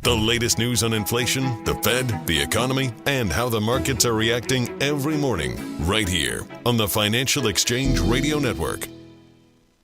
The latest news on inflation, the Fed, the economy, and how the markets are reacting every morning, right here on the Financial Exchange Radio Network.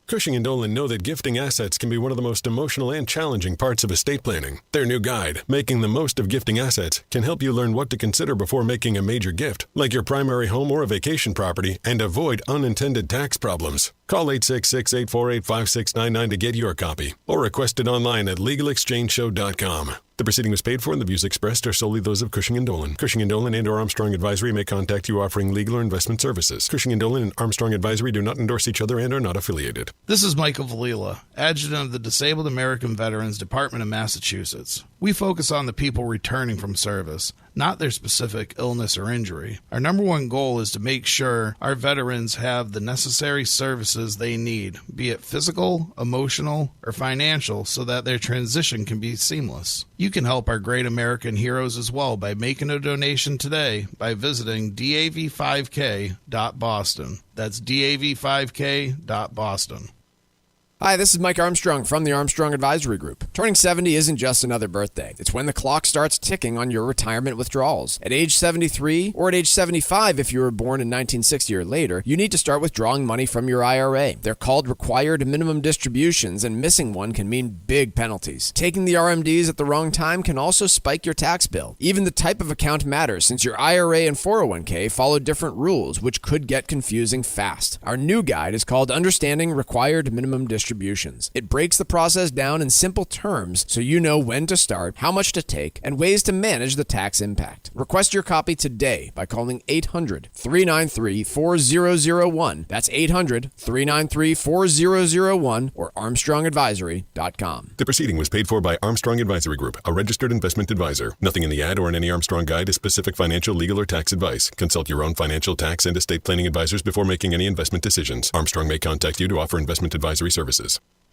Cushing & Dolan know that gifting assets can be one of the most emotional and challenging parts of estate planning. Their new guide, Making the Most of Gifting Assets, can help you learn what to consider before making a major gift, like your primary home or a vacation property, and avoid unintended tax problems. Call 866-848-5699 to get your copy, or request it online at LegalExchangeShow.com. The proceeding was paid for and the views expressed are solely those of Cushing & Dolan. Cushing & Dolan and or Armstrong Advisory may contact you offering legal or investment services. Cushing & Dolan and Armstrong Advisory do not endorse each other and are not affiliated. This is Michael Valila, Adjutant of the Disabled American Veterans Department of Massachusetts. We focus on the people returning from service, not their specific illness or injury. Our number one goal is to make sure our veterans have the necessary services they need, be it physical, emotional, or financial, so that their transition can be seamless. You can help our great American heroes as well by making a donation today by visiting dav5k.boston. That's dav5k.boston. Hi, this is Mike Armstrong from the Armstrong Advisory Group. Turning 70 isn't just another birthday. It's when the clock starts ticking on your retirement withdrawals. At age 73 or at age 75 if you were born in 1960 or later, you need to start withdrawing money from your IRA. They're called required minimum distributions, and missing one can mean big penalties. Taking the RMDs at the wrong time can also spike your tax bill. Even the type of account matters, since your IRA and 401k follow different rules, which could get confusing fast. Our new guide is called Understanding Required Minimum Distributions. It breaks the process down in simple terms so you know when to start, how much to take, and ways to manage the tax impact. Request your copy today by calling 800-393-4001. That's 800-393-4001 or ArmstrongAdvisory.com. The proceeding was paid for by Armstrong Advisory Group, a registered investment advisor. Nothing in the ad or in any Armstrong guide is specific financial, legal, or tax advice. Consult your own financial, tax, and estate planning advisors before making any investment decisions. Armstrong may contact you to offer investment advisory services.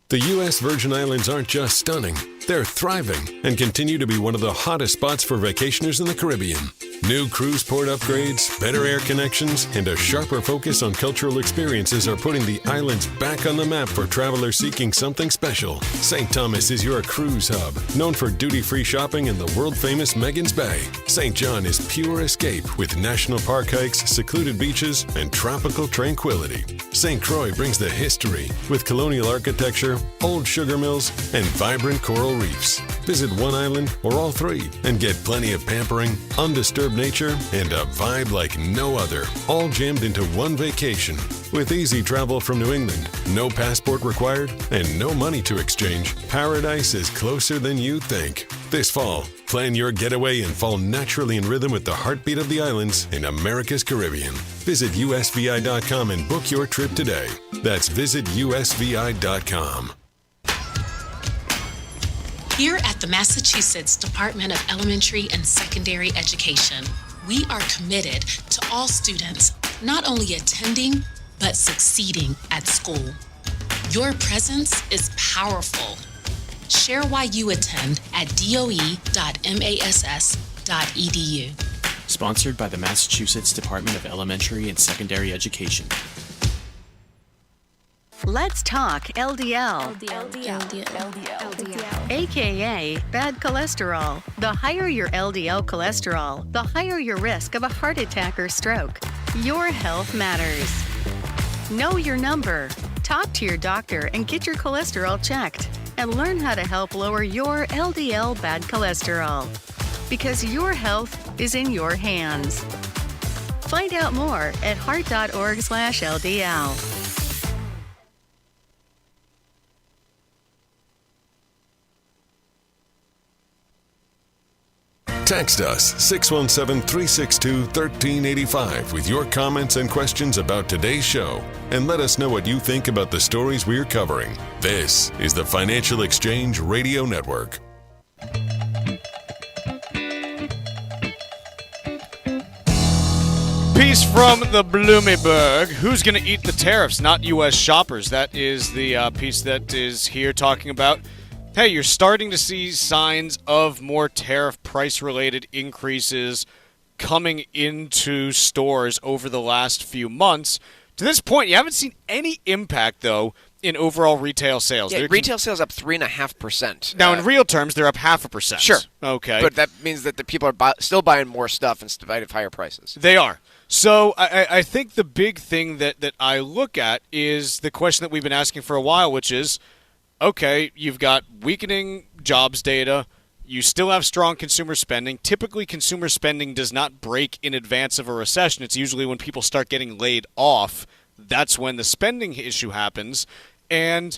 The U.S. Virgin Islands aren't just stunning, they're thriving and continue to be one of the hottest spots for vacationers in the Caribbean. New cruise port upgrades, better air connections, and a sharper focus on cultural experiences are putting the islands back on the map for travelers seeking something special. St. Thomas is your cruise hub, known for duty-free shopping and the world-famous Megan's Bay. St. John is pure escape with national park hikes, secluded beaches, and tropical tranquility. St. Croix brings the history with colonial architecture, old sugar mills, and vibrant coral reefs. Visit one island or all three and get plenty of pampering, undisturbed nature, and a vibe like no other, all jammed into one vacation. With easy travel from New England, no passport required, and no money to exchange, paradise is closer than you think. This fall, plan your getaway and fall naturally in rhythm with the heartbeat of the islands in America's Caribbean. Visit usvi.com and book your trip today. That's visitusvi.com. Here at the Massachusetts Department of Elementary and Secondary Education, we are committed to all students not only attending, but succeeding at school. Your presence is powerful. Share why you attend at doe.mass.edu. Sponsored by the Massachusetts Department of Elementary and Secondary Education. Let's talk LDL. AKA bad cholesterol. The higher your LDL cholesterol, the higher your risk of a heart attack or stroke. Your health matters. Know your number. Talk to your doctor and get your cholesterol checked. And learn how to help lower your LDL bad cholesterol. Because your health is in your hands. Find out more at heart.org/LDL. Text us 617-362-1385 with your comments and questions about today's show, and let us know what you think about the stories we're covering. This is the Financial Exchange Radio Network. Piece from the Bloomberg. Who's going to eat the tariffs? Not U.S. shoppers. That is the piece that is here talking about, hey, you're starting to see signs of more tariff price-related increases coming into stores over the last few months. To this point, you haven't seen any impact, though, in overall retail sales. Yeah, retail sales up 3.5%. Now, in real terms, they're up 0.5%. Sure. Okay. But that means that the people are still buying more stuff in spite of higher prices. They are. So I think the big thing that I look at is the question that we've been asking for a while, which is, okay, you've got weakening jobs data. You still have strong consumer spending. Typically, consumer spending does not break in advance of a recession. It's usually when people start getting laid off. That's when the spending issue happens. And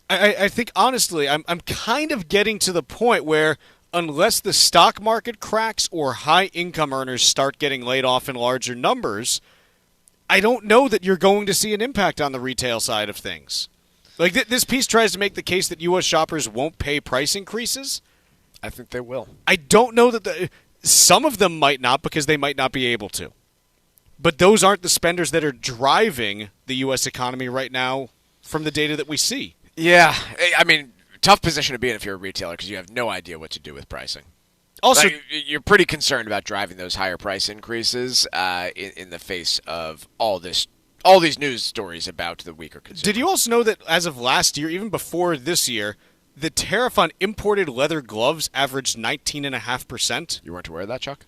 I think, honestly, I'm kind of getting to the point where, unless the stock market cracks or high-income earners start getting laid off in larger numbers, I don't know that you're going to see an impact on the retail side of things. Like, this piece tries to make the case that U.S. shoppers won't pay price increases. I think they will. I don't know that some of them might not because they might not be able to. But those aren't the spenders that are driving the U.S. economy right now from the data that we see. Yeah, I mean, tough position to be in if you're a retailer because you have no idea what to do with pricing. Also, you're pretty concerned about driving those higher price increases in the face of all these news stories about the weaker consumer. Did you also know that as of last year, even before this year, the tariff on imported leather gloves averaged 19.5%? You weren't aware of that, Chuck?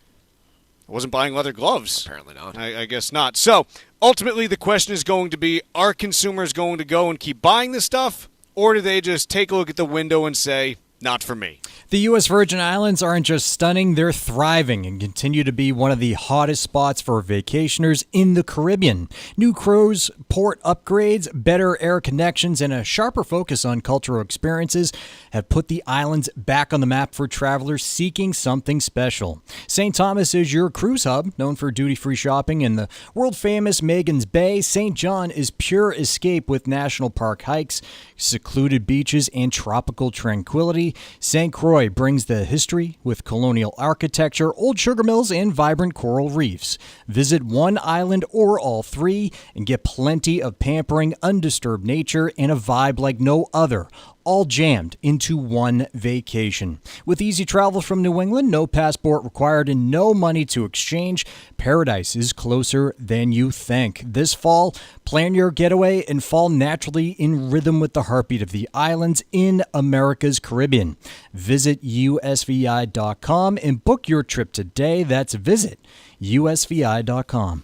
I wasn't buying leather gloves. Apparently not. I guess not. So, ultimately, the question is going to be, are consumers going to go and keep buying this stuff, or do they just take a look at the window and say, not for me? The U.S. Virgin Islands aren't just stunning, they're thriving and continue to be one of the hottest spots for vacationers in the Caribbean. New cruise, port upgrades, better air connections, and a sharper focus on cultural experiences have put the islands back on the map for travelers seeking something special. St. Thomas is your cruise hub, known for duty-free shopping in the world-famous Magens Bay. St. John is pure escape with national park hikes, secluded beaches, and tropical tranquility. St. Croix brings the history with colonial architecture, old sugar mills, and vibrant coral reefs. Visit one island or all three and get plenty of pampering, undisturbed nature, and a vibe like no other, all jammed into one vacation. With easy travel from New England, no passport required, and no money to exchange, paradise is closer than you think. This fall, plan your getaway and fall naturally in rhythm with the heartbeat of the islands in America's Caribbean. Visit usvi.com and book your trip today. That's visit usvi.com.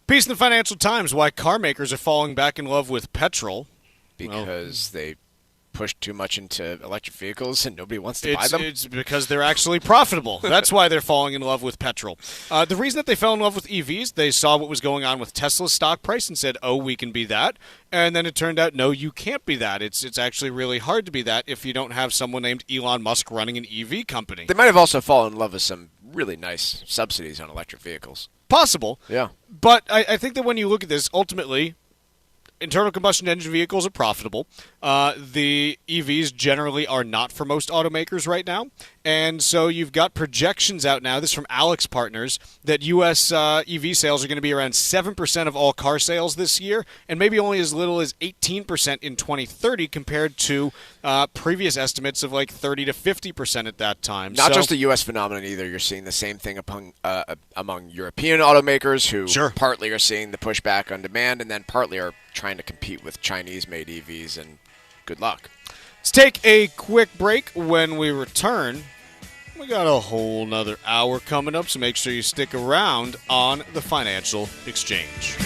Piece in the Financial Times, why car makers are falling back in love with petrol. Because they pushed too much into electric vehicles and nobody wants to buy them? It's because they're actually profitable. That's why they're falling in love with petrol. The reason that they fell in love with EVs, they saw what was going on with Tesla's stock price and said, oh, we can be that. And then it turned out, no, you can't be that. It's actually really hard to be that if you don't have someone named Elon Musk running an EV company. They might have also fallen in love with some really nice subsidies on electric vehicles. Possible. Yeah. But I think that when you look at this, ultimately, internal combustion engine vehicles are profitable. The EVs generally are not for most automakers right now. And so you've got projections out now, this is from Alex Partners, that U.S. EV sales are going to be around 7% of all car sales this year, and maybe only as little as 18% in 2030 compared to previous estimates of like 30 to 50% at that time. Not just a U.S. phenomenon either. You're seeing the same thing among European automakers who partly are seeing the pushback on demand and then partly are trying to compete with Chinese-made EVs, and good luck. Let's take a quick break. When we return, we got a whole nother hour coming up, so make sure you stick around on the Financial Exchange.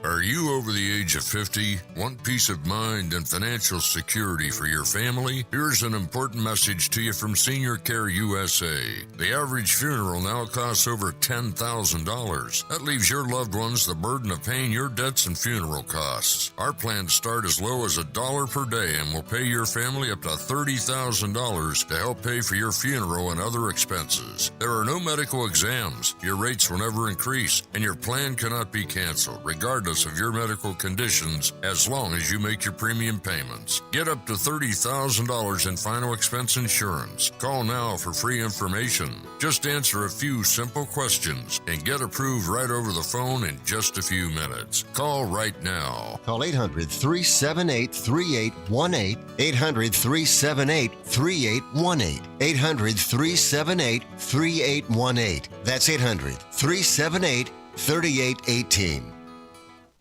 Are you over the age of 50? Want peace of mind and financial security for your family? Here's an important message to you from Senior Care USA. The average funeral now costs over $10,000. That leaves your loved ones the burden of paying your debts and funeral costs. Our plans start as low as $1 per day and will pay your family up to $30,000 to help pay for your funeral and other expenses. There are no medical exams. Your rates will never increase, and your plan cannot be canceled, regardless of your medical conditions, as long as you make your premium payments. Get up to $30,000 in final expense insurance. Call now for free information. Just answer a few simple questions and get approved right over the phone in just a few minutes. Call right now. Call 800-378-3818. 800-378-3818. 800-378-3818. That's 800-378-3818.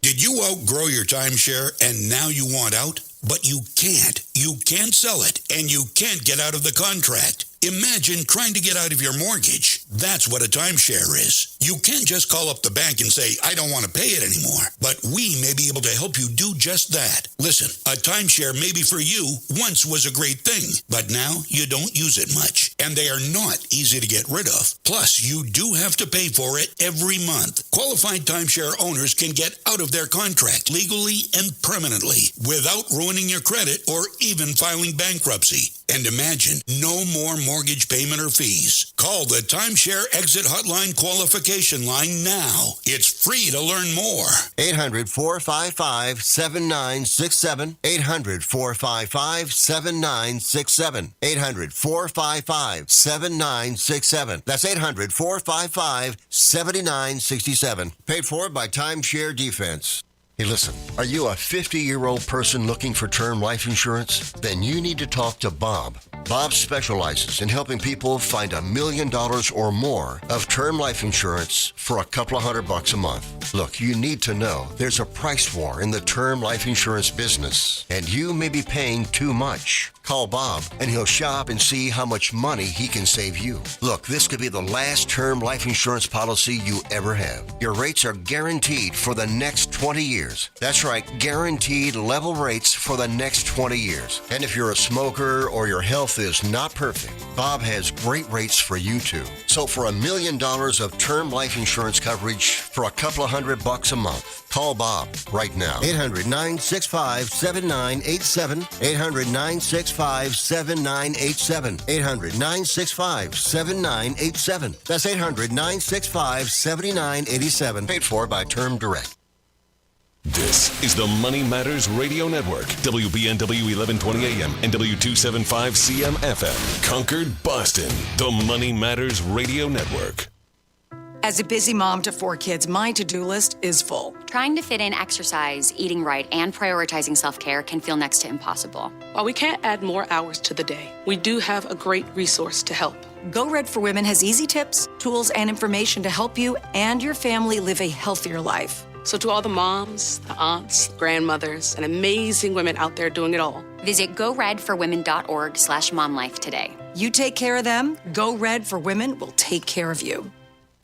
Did you outgrow your timeshare and now you want out? But you can't. You can't sell it, and you can't get out of the contract. Imagine trying to get out of your mortgage. That's what a timeshare is. You can't just call up the bank and say, I don't want to pay it anymore. But we may be able to help you do just that. Listen, a timeshare maybe for you once was a great thing, but now you don't use it much. And they are not easy to get rid of. Plus, you do have to pay for it every month. Qualified timeshare owners can get out of their contract legally and permanently without ruining your credit or even filing bankruptcy. And imagine, no more mortgage payment or fees. Call the Timeshare Exit Hotline qualification line now. It's free to learn more. 800-455-7967. 800-455-7967. 800-455-7967. That's 800-455-7967. Paid for by Timeshare Defense. Hey, listen, are you a 50-year-old person looking for term life insurance? Then you need to talk to Bob. Bob specializes in helping people find $1 million or more of term life insurance for a couple of $100 a month. Look, you need to know there's a price war in the term life insurance business, and you may be paying too much. Call Bob, and he'll shop and see how much money he can save you. Look, this could be the last term life insurance policy you ever have. Your rates are guaranteed for the next 20 years. That's right, guaranteed level rates for the next 20 years. And if you're a smoker or your health is not perfect, Bob has great rates for you too. So for $1 million of term life insurance coverage for a couple of $100 a month, call Bob right now. 800-965-7987. 800-965-7987. 800-965-7987. That's 800-965-7987. Paid for by Term Direct. This is the Money Matters Radio Network, WBNW 1120 AM and W275 CM FM. Concord, Boston, the Money Matters Radio Network. As a busy mom to 4 kids, my to-do list is full. Trying to fit in exercise, eating right, and prioritizing self-care can feel next to impossible. While we can't add more hours to the day, we do have a great resource to help. Go Red for Women has easy tips, tools, and information to help you and your family live a healthier life. So to all the moms, the aunts, grandmothers, and amazing women out there doing it all, visit goredforwomen.org/momlife today. You take care of them, Go Red for Women will take care of you.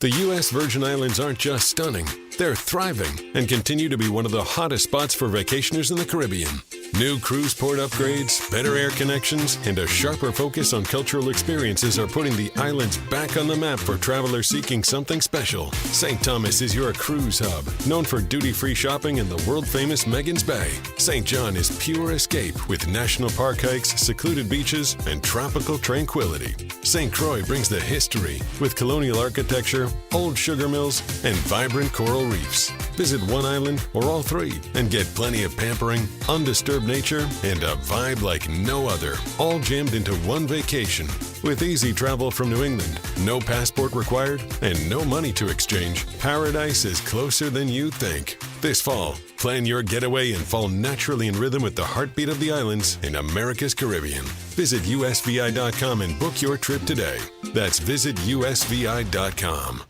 The U.S. Virgin Islands aren't just stunning, they're thriving and continue to be one of the hottest spots for vacationers in the Caribbean. New cruise port upgrades, better air connections, and a sharper focus on cultural experiences are putting the islands back on the map for travelers seeking something special. St. Thomas is your cruise hub, known for duty-free shopping and the world-famous Megan's Bay. St. John is pure escape with national park hikes, secluded beaches, and tropical tranquility. St. Croix brings the history with colonial architecture, old sugar mills, and vibrant coral reefs. Visit one island or all 3 and get plenty of pampering, undisturbed nature, and a vibe like no other, all jammed into one vacation. With easy travel from New England, no passport required, and no money to exchange, paradise is closer than you think. This fall, plan your getaway and fall naturally in rhythm with the heartbeat of the islands in America's Caribbean. Visit usvi.com and book your trip today. That's visitusvi.com.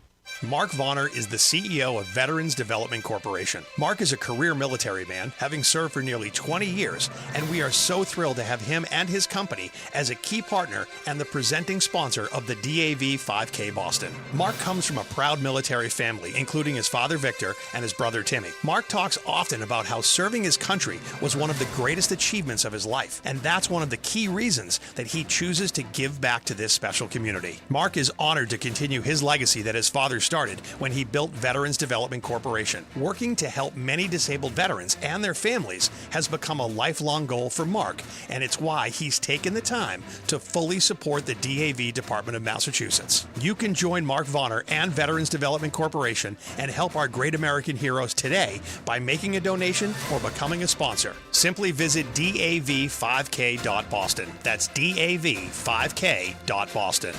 Mark Vonner is the CEO of Veterans Development Corporation. Mark is a career military man, having served for nearly 20 years, and we are so thrilled to have him and his company as a key partner and the presenting sponsor of the DAV 5K Boston. Mark comes from a proud military family, including his father Victor and his brother Timmy. Mark talks often about how serving his country was one of the greatest achievements of his life, and that's one of the key reasons that he chooses to give back to this special community. Mark is honored to continue his legacy that his father started when he built Veterans Development Corporation. Working to help many disabled veterans and their families has become a lifelong goal for Mark, and it's why he's taken the time to fully support the DAV Department of Massachusetts. You can join Mark Vonner and Veterans Development Corporation and help our great American heroes today by making a donation or becoming a sponsor. Simply visit dav5k.boston. That's dav5k.boston.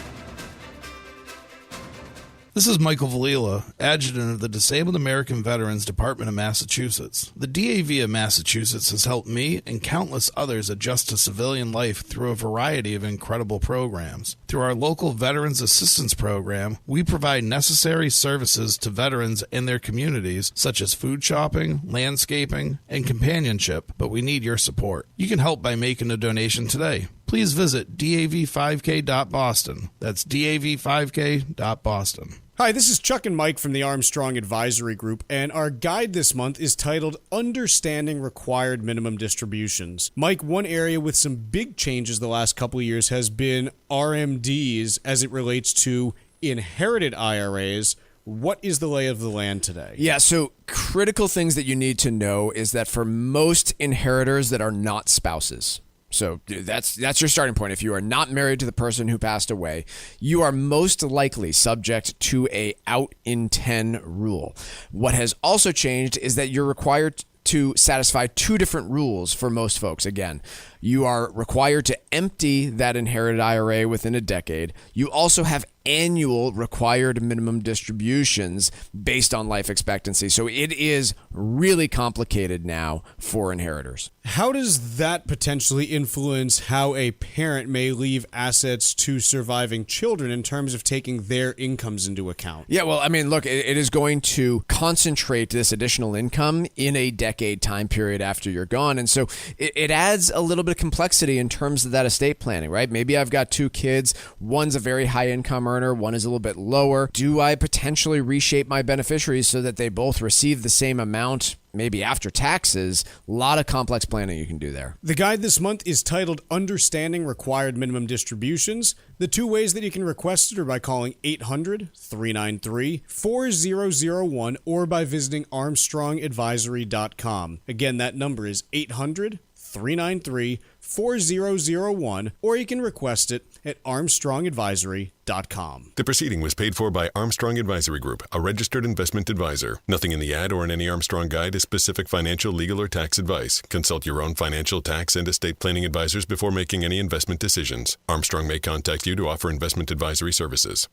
This is Michael Valila, Adjutant of the Disabled American Veterans Department of Massachusetts. The DAV of Massachusetts has helped me and countless others adjust to civilian life through a variety of incredible programs. Through our local Veterans Assistance Program, we provide necessary services to veterans and their communities, such as food shopping, landscaping, and companionship, but we need your support. You can help by making a donation today. please visit dav5k.boston. That's dav5k.boston. Hi, this is Chuck and Mike from the Armstrong Advisory Group, and our guide this month is titled Understanding Required Minimum Distributions. Mike, one area with some big changes the last couple of years has been RMDs as it relates to inherited IRAs. What is the lay of the land today? Yeah, so critical things that you need to know is that for most inheritors that are not spouses, so that's your starting point. If you are not married to the person who passed away, you are most likely subject to a out in 10 rule. What has also changed is that you're required to satisfy two different rules for most folks. Again, you are required to empty that inherited IRA within a decade. You also have annual required minimum distributions based on life expectancy. So it is really complicated now for inheritors. How does that potentially influence how a parent may leave assets to surviving children in terms of taking their incomes into account? Yeah, well, I mean, look, it is going to concentrate this additional income in a decade time period after you're gone. And so it adds a little bit of complexity in terms of that estate planning, right? Maybe I've got two kids. One's a very high income earner. One is a little bit lower. Do I potentially reshape my beneficiaries so that they both receive the same amount, maybe after taxes? A lot of complex planning you can do there. The guide this month is titled Understanding Required Minimum Distributions. The two ways that you can request it are by calling 800-393-4001 or by visiting armstrongadvisory.com. Again, that number is 800-393-4001, or you can request it at armstrongadvisory.com. The proceeding was paid for by Armstrong Advisory Group, a registered investment advisor. Nothing in the ad or in any Armstrong guide is specific financial, legal, or tax advice. Consult your own financial, tax, and estate planning advisors before making any investment decisions. Armstrong may contact you to offer investment advisory services.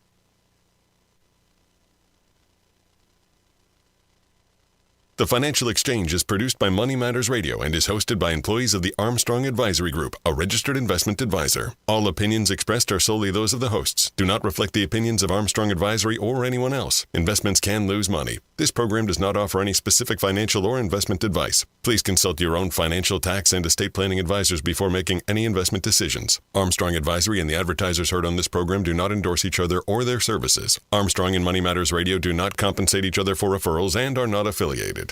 The Financial Exchange is produced by Money Matters Radio and is hosted by employees of the Armstrong Advisory Group, a registered investment advisor. All opinions expressed are solely those of the hosts, do not reflect the opinions of Armstrong Advisory or anyone else. Investments can lose money. This program does not offer any specific financial or investment advice. Please consult your own financial, tax, and estate planning advisors before making any investment decisions. Armstrong Advisory and the advertisers heard on this program do not endorse each other or their services. Armstrong and Money Matters Radio do not compensate each other for referrals and are not affiliated.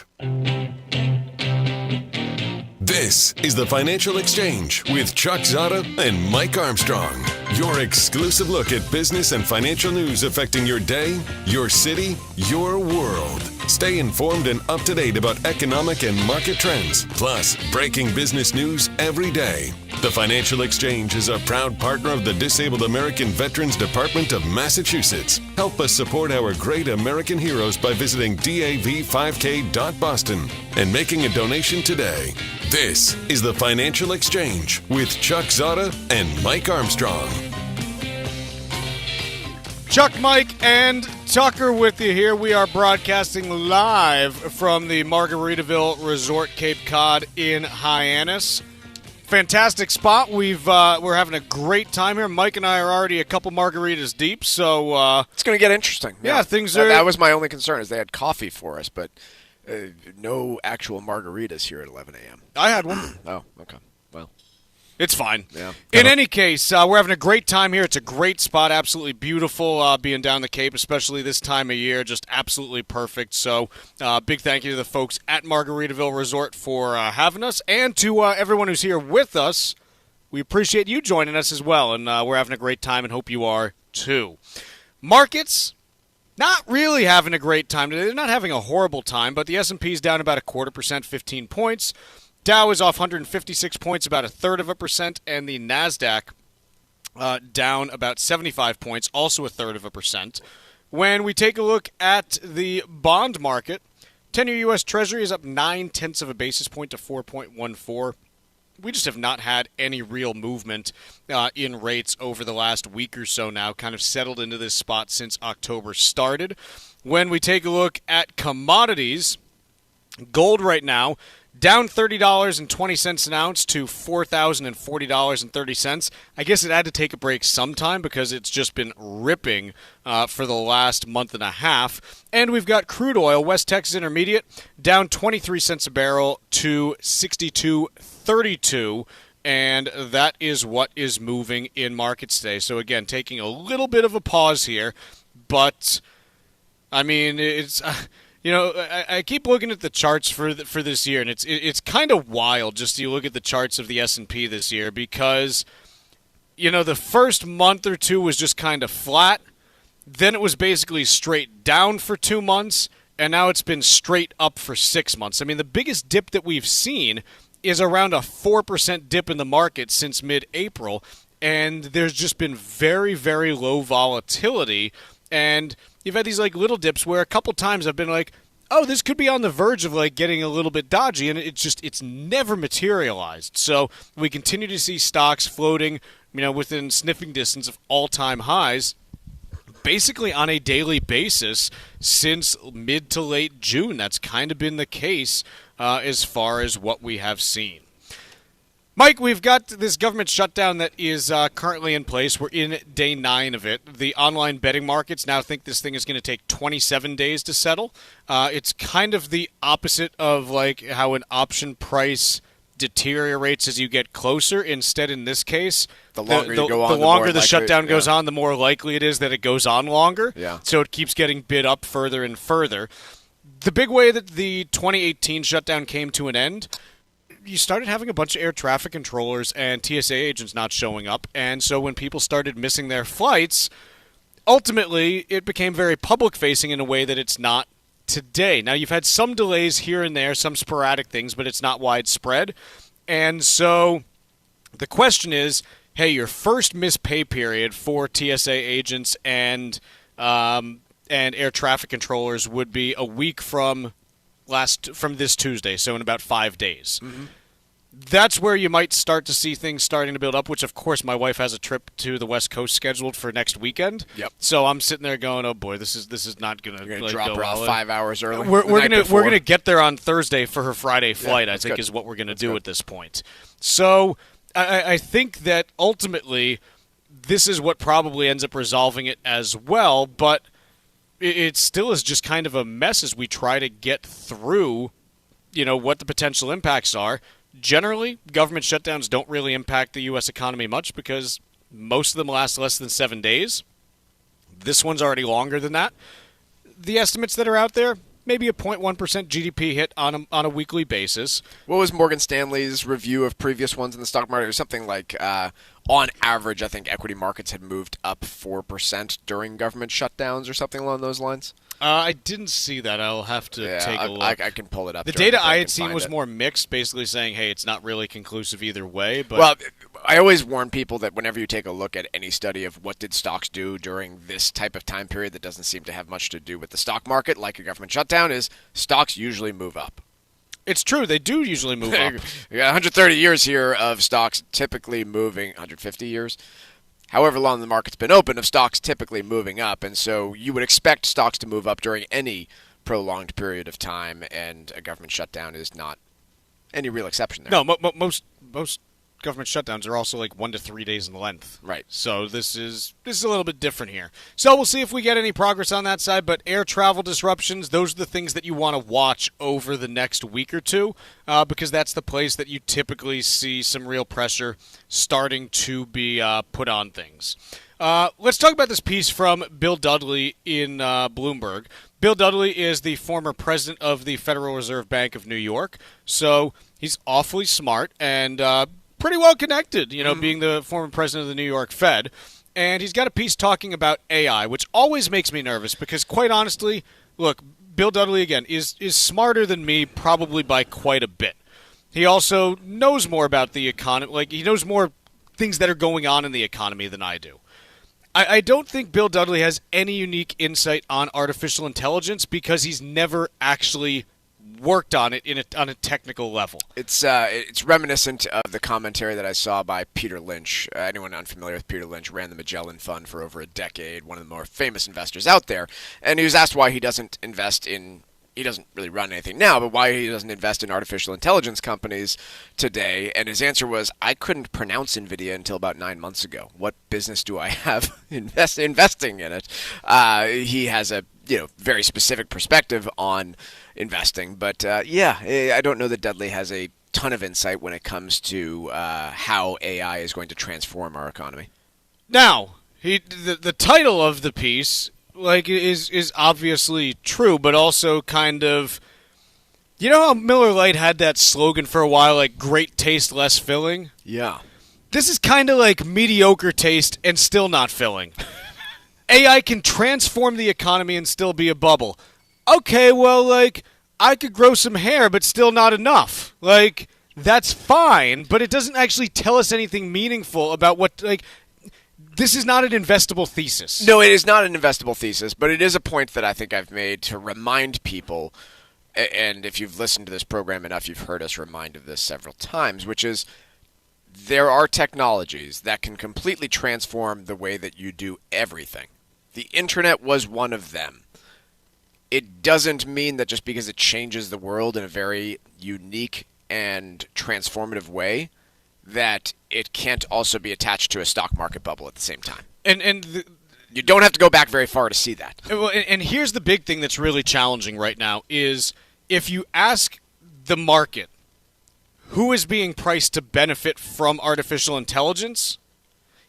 This is the Financial Exchange with Chuck Zodda and Mike Armstrong. Your exclusive look at business and financial news affecting your day, your city, your world. Stay informed and up to date about economic and market trends, plus breaking business news every day. The Financial Exchange is a proud partner of the Disabled American Veterans Department of Massachusetts. Help us support our great American heroes by visiting dav5k.boston and making a donation today. This is the Financial Exchange with Chuck Zodda and Mike Armstrong. Chuck, Mike, and Tucker with you here. We are broadcasting live from the Margaritaville Resort Cape Cod in Hyannis. Fantastic spot. We're having a great time here. Mike and I are already a couple margaritas deep, so it's going to get interesting. Yeah, things are. That was my only concern, is they had coffee for us, but no actual margaritas here at 11 a.m. I had one. Oh, okay. Well, it's fine. Yeah. In any case, we're having a great time here. It's a great spot, absolutely beautiful being down the Cape, especially this time of year, just absolutely perfect. So big thank you to the folks at Margaritaville Resort for having us, and to everyone who's here with us. We appreciate you joining us as well, and we're having a great time and hope you are too. Markets, not really having a great time today. They're not having a horrible time, but the S&P is down about 0.25%, 15 points. Dow is off 156 points, about 0.33%, and the Nasdaq down about 75 points, also 0.33%. When we take a look at the bond market, 10-year U.S. Treasury is up 0.9 of a basis point to 4.14. We just have not had any real movement in rates over the last week or so now, kind of settled into this spot since October started. When we take a look at commodities, gold right now, down $30.20 an ounce to $4,040.30. I guess it had to take a break sometime because it's just been ripping for the last month and a half. And we've got crude oil, West Texas Intermediate, down 23 cents a barrel to $62.32. And that is what is moving in markets today. So again, taking a little bit of a pause here, but I mean, it's I keep looking at the charts for this year, and it's kind of wild just to look at the charts of the S&P this year because the first month or two was just kind of flat, then it was basically straight down for 2 months, and now it's been straight up for 6 months. I mean, the biggest dip that we've seen is around a 4% dip in the market since mid-April, and there's just been very, very low volatility. And you've had these little dips where a couple times I've been like, oh, this could be on the verge of getting a little bit dodgy, and it's never materialized. So we continue to see stocks floating, within sniffing distance of all-time highs, basically on a daily basis since mid to late June. That's kind of been the case as far as what we have seen. Mike, we've got this government shutdown that is currently in place. We're in day 9 of it. The online betting markets now think this thing is going to take 27 days to settle. It's kind of the opposite of how an option price deteriorates as you get closer. Instead, in this case, the longer you go on, the longer the shutdown goes on, the more likely it is that it goes on longer. Yeah. So it keeps getting bid up further and further. The big way that the 2018 shutdown came to an end, you started having a bunch of air traffic controllers and TSA agents not showing up. And so when people started missing their flights, ultimately it became very public-facing in a way that it's not today. Now, you've had some delays here and there, some sporadic things, but it's not widespread. And so the question is, hey, your first missed pay period for TSA agents and air traffic controllers would be a week from this Tuesday, so in about 5 days. Mm-hmm. That's where you might start to see things starting to build up, which, of course, my wife has a trip to the West Coast scheduled for next weekend. Yep. So I'm sitting there going, oh, boy, this is not going to drop her off 5 hours early. We're going to get there on Thursday for her Friday flight, I think, good. is what we're going to do at this point. So I think that ultimately this is what probably ends up resolving it as well, but it still is just kind of a mess as we try to get through, what the potential impacts are. Generally, government shutdowns don't really impact the U.S. economy much because most of them last less than 7 days. This one's already longer than that. The estimates that are out there, maybe a 0.1% GDP hit on a weekly basis. What was Morgan Stanley's review of previous ones in the stock market? It was something like, on average, I think equity markets had moved up 4% during government shutdowns or something along those lines. I didn't see that. I'll have to take a look. I can pull it up. The data I had seen was more mixed, basically saying, hey, it's not really conclusive either way. But well, I always warn people that whenever you take a look at any study of what did stocks do during this type of time period that doesn't seem to have much to do with the stock market, like a government shutdown, is stocks usually move up. It's true. They do usually move up. You got 130 years here of stocks typically moving, 150 years, however long the market's been open, of stocks typically moving up. And so you would expect stocks to move up during any prolonged period of time, and a government shutdown is not any real exception there. No, most government shutdowns are also 1 to 3 days in length. Right. So this is a little bit different here. So we'll see if we get any progress on that side, but air travel disruptions, those are the things that you want to watch over the next week or two, because that's the place that you typically see some real pressure starting to be put on things. Let's talk about this piece from Bill Dudley in Bloomberg. Bill Dudley is the former president of the Federal Reserve Bank of New York, so he's awfully smart and pretty well connected, being the former president of the New York Fed. And he's got a piece talking about AI, which always makes me nervous because, quite honestly, look, Bill Dudley, again, is smarter than me probably by quite a bit. He also knows more about the economy. He knows more things that are going on in the economy than I do. I don't think Bill Dudley has any unique insight on artificial intelligence because he's never actually worked on it on a technical level. It's reminiscent of the commentary that I saw by Peter Lynch. Anyone unfamiliar with Peter Lynch ran the Magellan Fund for over a decade, one of the more famous investors out there. And he was asked why he doesn't invest in, he doesn't really run anything now, but why he doesn't invest in artificial intelligence companies today. And his answer was, I couldn't pronounce NVIDIA until about 9 months ago. What business do I have investing in it? He has a very specific perspective on investing, but I don't know that Dudley has a ton of insight when it comes to how AI is going to transform our economy. Now, the title of the piece is obviously true, but also kind of, you know how Miller Lite had that slogan for a while, like great taste, less filling? Yeah. This is kind of like mediocre taste and still not filling. AI can transform the economy and still be a bubble. Okay, well, I could grow some hair, but still not enough. That's fine, but it doesn't actually tell us anything meaningful about what, this is not an investable thesis. No, it is not an investable thesis, but it is a point that I think I've made to remind people, and if you've listened to this program enough, you've heard us remind of this several times, which is there are technologies that can completely transform the way that you do everything. The internet was one of them. It doesn't mean that just because it changes the world in a very unique and transformative way that it can't also be attached to a stock market bubble at the same time. You don't have to go back very far to see that. And here's the big thing that's really challenging right now is if you ask the market who is being priced to benefit from artificial intelligence,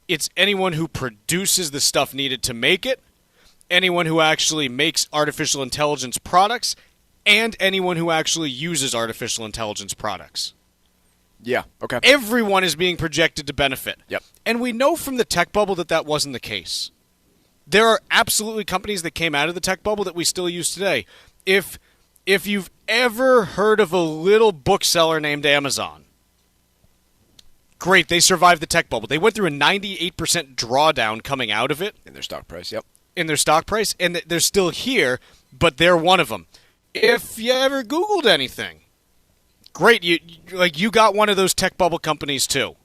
it's anyone who produces the stuff needed to make it, anyone who actually makes artificial intelligence products, and anyone who actually uses artificial intelligence products. Yeah, okay. Everyone is being projected to benefit. Yep. And we know from the tech bubble that wasn't the case. There are absolutely companies that came out of the tech bubble that we still use today. If you've ever heard of a little bookseller named Amazon, great, they survived the tech bubble. They went through a 98% drawdown coming out of it. In their stock price, yep. In their stock price, and they're still here, but they're one of them. If you ever Googled anything, great, you got one of those tech bubble companies too.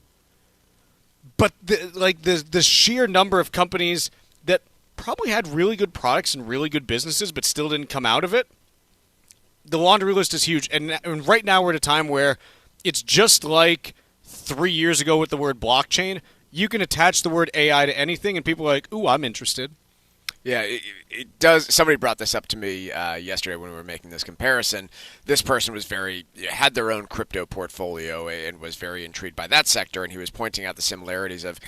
But the sheer number of companies that probably had really good products and really good businesses but still didn't come out of it, the laundry list is huge. And right now we're at a time where it's just like 3 years ago with the word blockchain. You can attach the word AI to anything and people are like, ooh, I'm interested. Yeah, it does. Somebody brought this up to me yesterday when we were making this comparison. This person was had their own crypto portfolio and was very intrigued by that sector, and he was pointing out the similarities of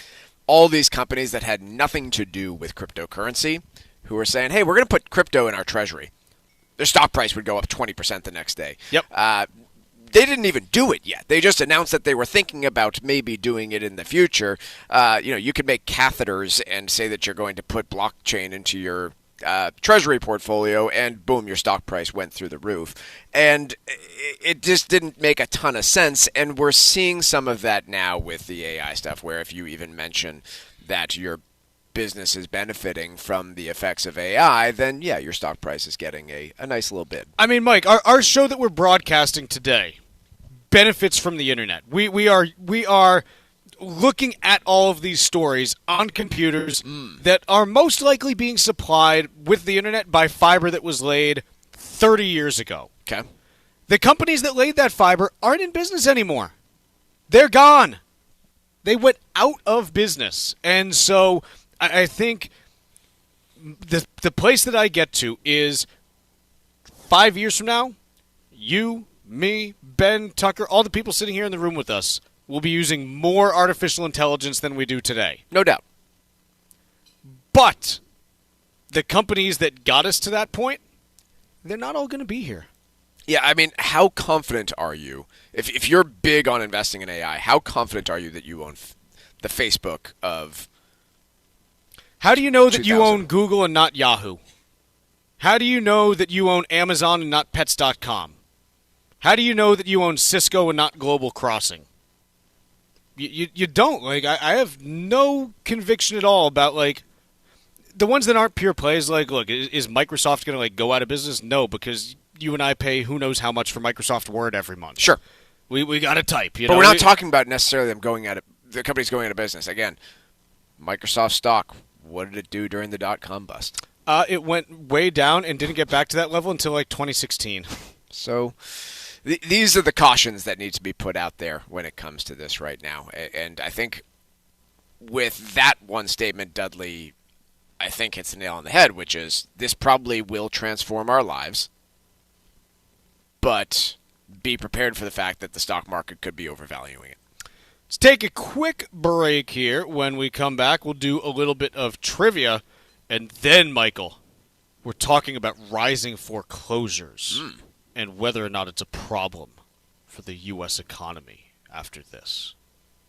all these companies that had nothing to do with cryptocurrency who were saying, hey, we're going to put crypto in our treasury. Their stock price would go up 20% the next day. Yep. They didn't even do it yet. They just announced that they were thinking about maybe doing it in the future. You could make catheters and say that you're going to put blockchain into your treasury portfolio, and boom, your stock price went through the roof. And it just didn't make a ton of sense, and we're seeing some of that now with the AI stuff, where if you even mention that your business is benefiting from the effects of AI, then yeah, your stock price is getting a nice little bid. I mean, Mike, our show that we're broadcasting today benefits from the internet. We are looking at all of these stories on computers that are most likely being supplied with the internet by fiber that was laid 30 years ago. Okay. The companies that laid that fiber aren't in business anymore. They're gone. They went out of business. And so I think the place that I get to is 5 years from now, you, me, Ben, Tucker, all the people sitting here in the room with us will be using more artificial intelligence than we do today. No doubt. But the companies that got us to that point, they're not all going to be here. Yeah, I mean, how confident are you? If you're big on investing in AI, how confident are you that you own the Facebook of... How do you know that you own Google and not Yahoo? How do you know that you own Amazon and not Pets.com? How do you know that you own Cisco and not Global Crossing? You don't. I have no conviction at all about, the ones that aren't pure plays. Look, is Microsoft going to, go out of business? No, because you and I pay who knows how much for Microsoft Word every month. Sure. We got to type. But we're not talking about necessarily them the company's going out of business. Again, Microsoft stock, what did it do during the dot-com bust? It went way down and didn't get back to that level until 2016. So these are the cautions that need to be put out there when it comes to this right now. And I think with that one statement, Dudley, I think hits the nail on the head, which is this probably will transform our lives, but be prepared for the fact that the stock market could be overvaluing it. Let's take a quick break here. When we come back, we'll do a little bit of trivia. And then, Michael, we're talking about rising foreclosures and whether or not it's a problem for the U.S. economy after this.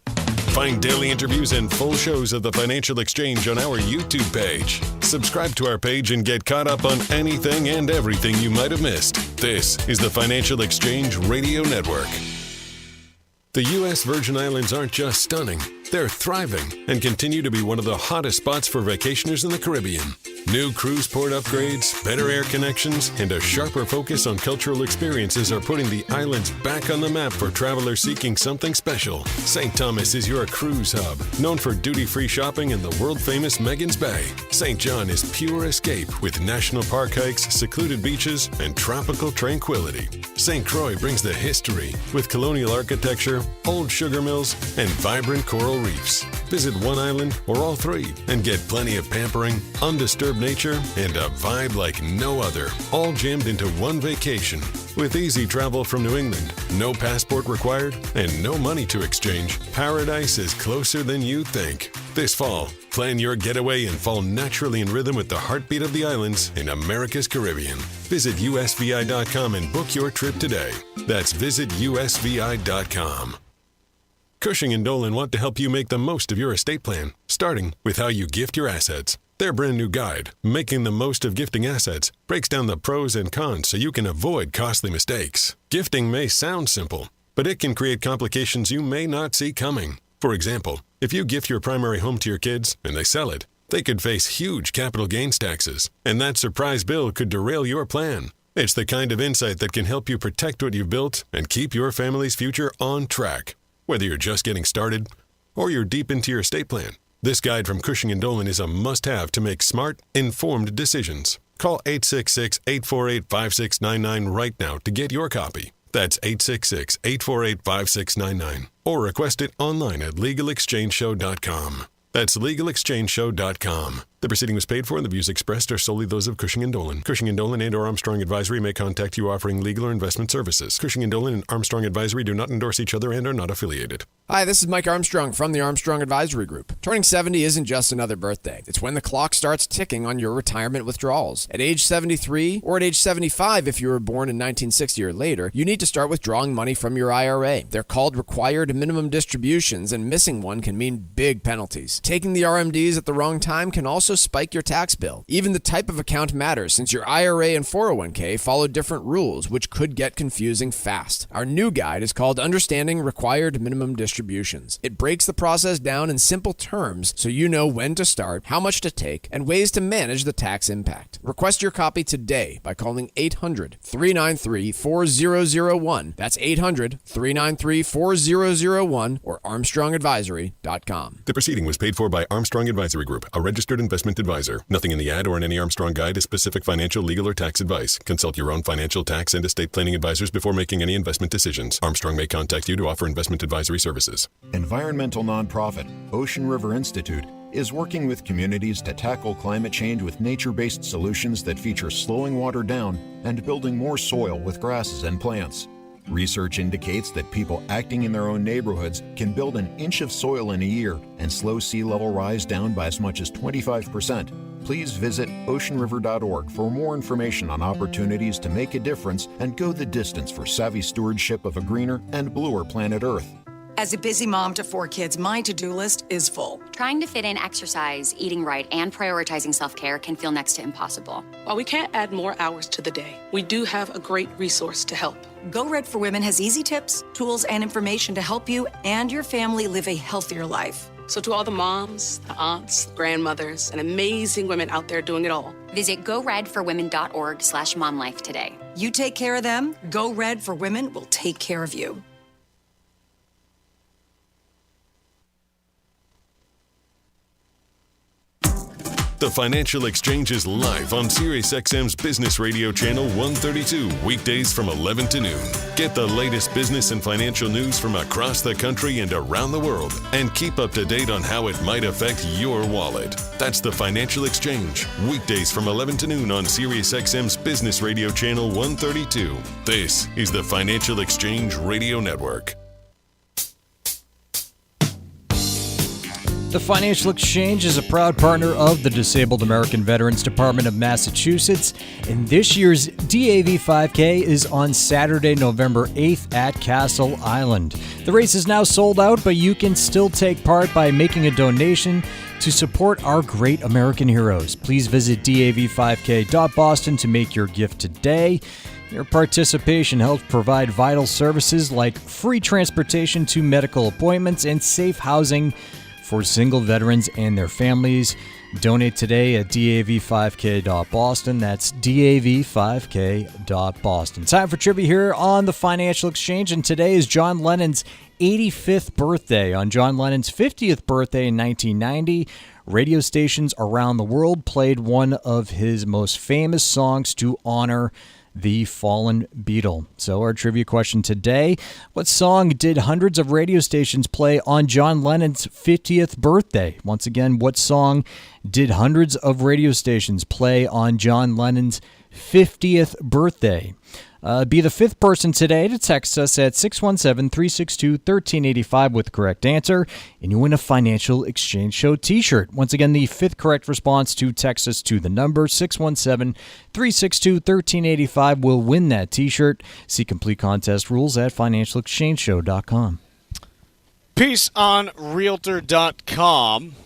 Find daily interviews and full shows of the Financial Exchange on our YouTube page. Subscribe to our page and get caught up on anything and everything you might have missed. This is the Financial Exchange Radio Network. The U.S. Virgin Islands aren't just stunning, they're thriving and continue to be one of the hottest spots for vacationers in the Caribbean. New cruise port upgrades, better air connections, and a sharper focus on cultural experiences are putting the islands back on the map for travelers seeking something special. St. Thomas is your cruise hub, known for duty-free shopping and the world-famous Megan's Bay. St. John is pure escape with national park hikes, secluded beaches, and tropical tranquility. St. Croix brings the history with colonial architecture, old sugar mills, and vibrant coral reefs. Visit one island or all three and get plenty of pampering, undisturbed nature, and a vibe like no other, all jammed into one vacation. With easy travel from New England, no passport required, and no money to exchange, paradise is closer than you think. This fall, plan your getaway and fall naturally in rhythm with the heartbeat of the islands in America's Caribbean. Visit usvi.com and book your trip today. That's visitusvi.com. Cushing & Dolan want to help you make the most of your estate plan, starting with how you gift your assets. Their brand new guide, Making the Most of Gifting Assets, breaks down the pros and cons so you can avoid costly mistakes. Gifting may sound simple, but it can create complications you may not see coming. For example, if you gift your primary home to your kids and they sell it, they could face huge capital gains taxes, and that surprise bill could derail your plan. It's the kind of insight that can help you protect what you've built and keep your family's future on track. Whether you're just getting started or you're deep into your estate plan, this guide from Cushing & Dolan is a must-have to make smart, informed decisions. Call 866-848-5699 right now to get your copy. That's 866-848-5699. Or request it online at LegalExchangeShow.com. That's LegalExchangeShow.com. The proceeding was paid for and the views expressed are solely those of Cushing & Dolan. Cushing & Dolan and or Armstrong Advisory may contact you offering legal or investment services. Cushing & Dolan and Armstrong Advisory do not endorse each other and are not affiliated. Hi, this is Mike Armstrong from the Armstrong Advisory Group. Turning 70 isn't just another birthday. It's when the clock starts ticking on your retirement withdrawals. At age 73 or at age 75 if you were born in 1960 or later, you need to start withdrawing money from your IRA. They're called required minimum distributions, and missing one can mean big penalties. Taking the RMDs at the wrong time can also spike your tax bill. Even the type of account matters, since your IRA and 401k follow different rules, which could get confusing fast. Our new guide is called Understanding Required Minimum Distributions. It breaks the process down in simple terms so you know when to start, how much to take, and ways to manage the tax impact. Request your copy today by calling 800-393-4001. That's 800-393-4001 or ArmstrongAdvisory.com. The proceeding was paid for by Armstrong Advisory Group, a registered investment advisor. Nothing in the ad or in any Armstrong guide is specific financial, legal, or tax advice. Consult your own financial, tax, and estate planning advisors before making any investment decisions. Armstrong may contact you to offer investment advisory services. Environmental nonprofit Ocean River Institute is working with communities to tackle climate change with nature-based solutions that feature slowing water down and building more soil with grasses and plants. Research indicates that people acting in their own neighborhoods can build an inch of soil in a year and slow sea level rise down by as much as 25%. Please visit oceanriver.org for more information on opportunities to make a difference and go the distance for savvy stewardship of a greener and bluer planet Earth. As a busy mom to 4 kids, my to-do list is full. Trying to fit in exercise, eating right, and prioritizing self-care can feel next to impossible. While we can't add more hours to the day, we do have a great resource to help. Go Red for Women has easy tips, tools, and information to help you and your family live a healthier life. So to all the moms, the aunts, the grandmothers, and amazing women out there doing it all, visit goredforwomen.org/momlife today. You take care of them, Go Red for Women will take care of you. The Financial Exchange is live on SiriusXM's Business Radio Channel 132, weekdays from 11 to noon. Get the latest business and financial news from across the country and around the world, and keep up to date on how it might affect your wallet. That's The Financial Exchange, weekdays from 11 to noon on SiriusXM's Business Radio Channel 132. This is the Financial Exchange Radio Network. The Financial Exchange is a proud partner of the Disabled American Veterans Department of Massachusetts, and this year's DAV 5K is on Saturday, November 8th at Castle Island. The race is now sold out, but you can still take part by making a donation to support our great American heroes. Please visit dav5k.boston to make your gift today. Your participation helps provide vital services like free transportation to medical appointments and safe housing for single veterans and their families. Donate today at dav5k.boston. That's dav5k.boston. Time for trivia here on the Financial Exchange, and today is John Lennon's 85th birthday. On John Lennon's 50th birthday in 1990, radio stations around the world played one of his most famous songs to honor the fallen Beatle. So our trivia question today: what song did hundreds of radio stations play on John Lennon's 50th birthday? Once again, what song did hundreds of radio stations play on John Lennon's 50th birthday? Be the fifth person today to text us at 617-362-1385 with the correct answer, and you win a Financial Exchange Show t-shirt. Once again, the fifth correct response to text us to the number 617-362-1385 will win that t-shirt. See complete contest rules at financialexchangeshow.com. Piece on Realtor.com.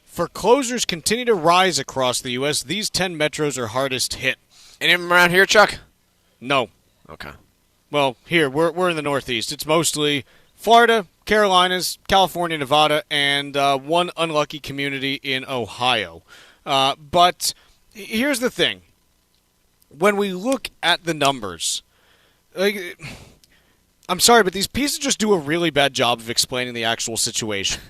Foreclosures continue to rise across the U.S. These 10 metros are hardest hit. Any of them around here, Chuck? No. Okay. Well, here, we're in the Northeast. It's mostly Florida, Carolinas, California, Nevada, and one unlucky community in Ohio. But here's the thing. When we look at the numbers, I'm sorry, but these pieces just do a really bad job of explaining the actual situation.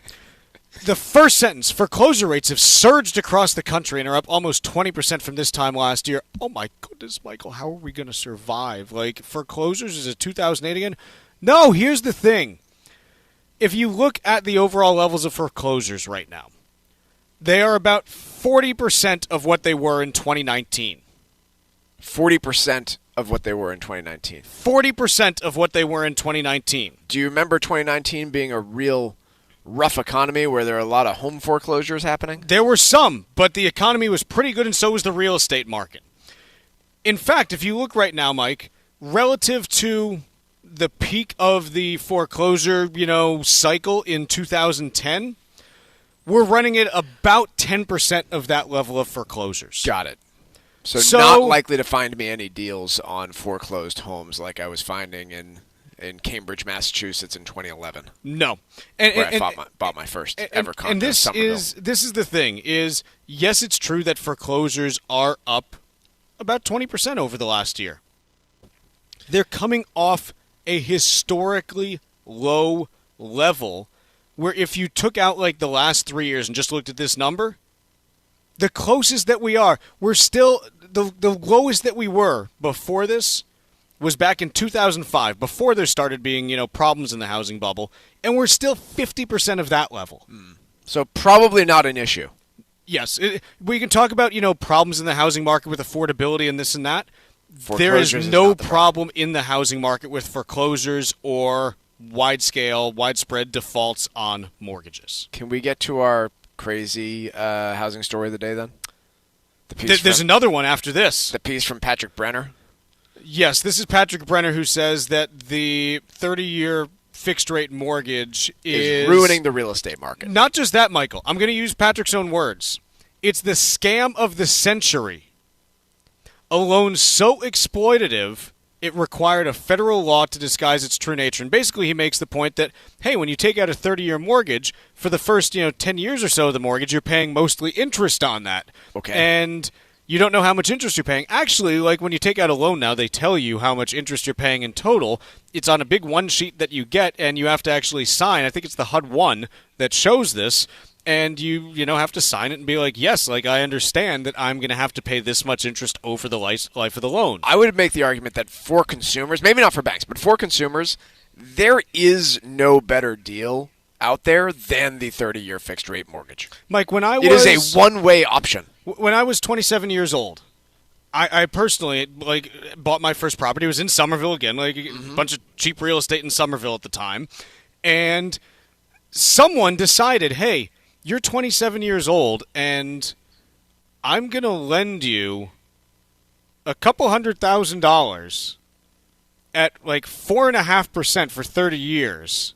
The first sentence: foreclosure rates have surged across the country and are up almost 20% from this time last year. Oh my goodness, Michael, how are we going to survive? Like, foreclosures, is it 2008 again? No, here's the thing. If you look at the overall levels of foreclosures right now, they are about 40% of what they were in 2019. 40% of what they were in 2019. 40% of what they were in 2019. Do you remember 2019 being a real rough economy where there are a lot of home foreclosures happening? There were some, but the economy was pretty good, and so was the real estate market. In fact, if you look right now, Mike, relative to the peak of the foreclosure, cycle in 2010, we're running at about 10% of that level of foreclosures. Got it. So not likely to find me any deals on foreclosed homes like I was finding in Cambridge, Massachusetts in 2011. No. Where I bought my first ever condo. And this is the thing, is yes, it's true that foreclosures are up about 20% over the last year. They're coming off a historically low level where if you took out like the last 3 years and just looked at this number, the closest that we are, we're still the lowest that we were before this was back in 2005, before there started being, problems in the housing bubble, and we're still 50% of that level. So probably not an issue. Yes. We can talk about, problems in the housing market with affordability and this and that. There is no problem in the housing market with foreclosures or widespread defaults on mortgages. Can we get to our crazy housing story of the day then? There's another one after this. The piece from Patrick Brenner? Yes, this is Patrick Brenner, who says that the 30-year fixed-rate mortgage is ruining the real estate market. Not just that, Michael. I'm going to use Patrick's own words. It's the scam of the century. A loan so exploitative, it required a federal law to disguise its true nature. And basically, he makes the point that, hey, when you take out a 30-year mortgage, for the first 10 years or so of the mortgage, you're paying mostly interest on that. Okay. And you don't know how much interest you're paying. Actually, like when you take out a loan now, they tell you how much interest you're paying in total. It's on a big one sheet that you get, and you have to actually sign. I think it's the HUD-1 that shows this, and you have to sign it and be like, yes, like I understand that I'm going to have to pay this much interest over the life of the loan. I would make the argument that for consumers, maybe not for banks, but for consumers, there is no better deal out there than the 30-year fixed-rate mortgage. Mike, it is a one-way option. When I was 27 years old, I personally bought my first property. It was in Somerville again, a bunch of cheap real estate in Somerville at the time, and someone decided, hey, you're 27 years old, and I'm going to lend you a couple $100,000 at like 4.5% for 30 years.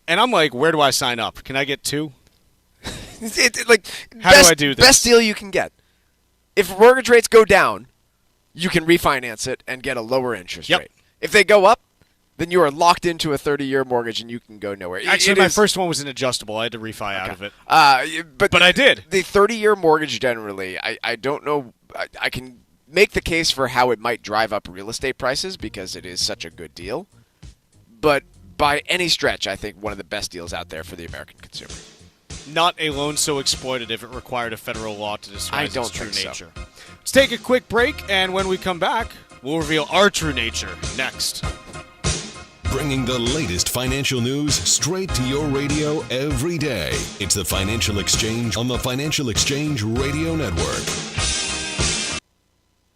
And I'm like, where do I sign up? Can I get 2? How do I do this? Best deal you can get. If mortgage rates go down, you can refinance it and get a lower interest rate. If they go up, then you are locked into a 30-year mortgage and you can go nowhere. Actually, my first one was an adjustable. I had to refi out of it. But I did. The 30-year mortgage generally, I don't know. I can make the case for how it might drive up real estate prices because it is such a good deal. But by any stretch, I think one of the best deals out there for the American consumer. Not a loan so exploitative it required a federal law to disguise its true nature. So. Let's take a quick break, and when we come back, we'll reveal our true nature next. Bringing the latest financial news straight to your radio every day. It's the Financial Exchange on the Financial Exchange Radio Network.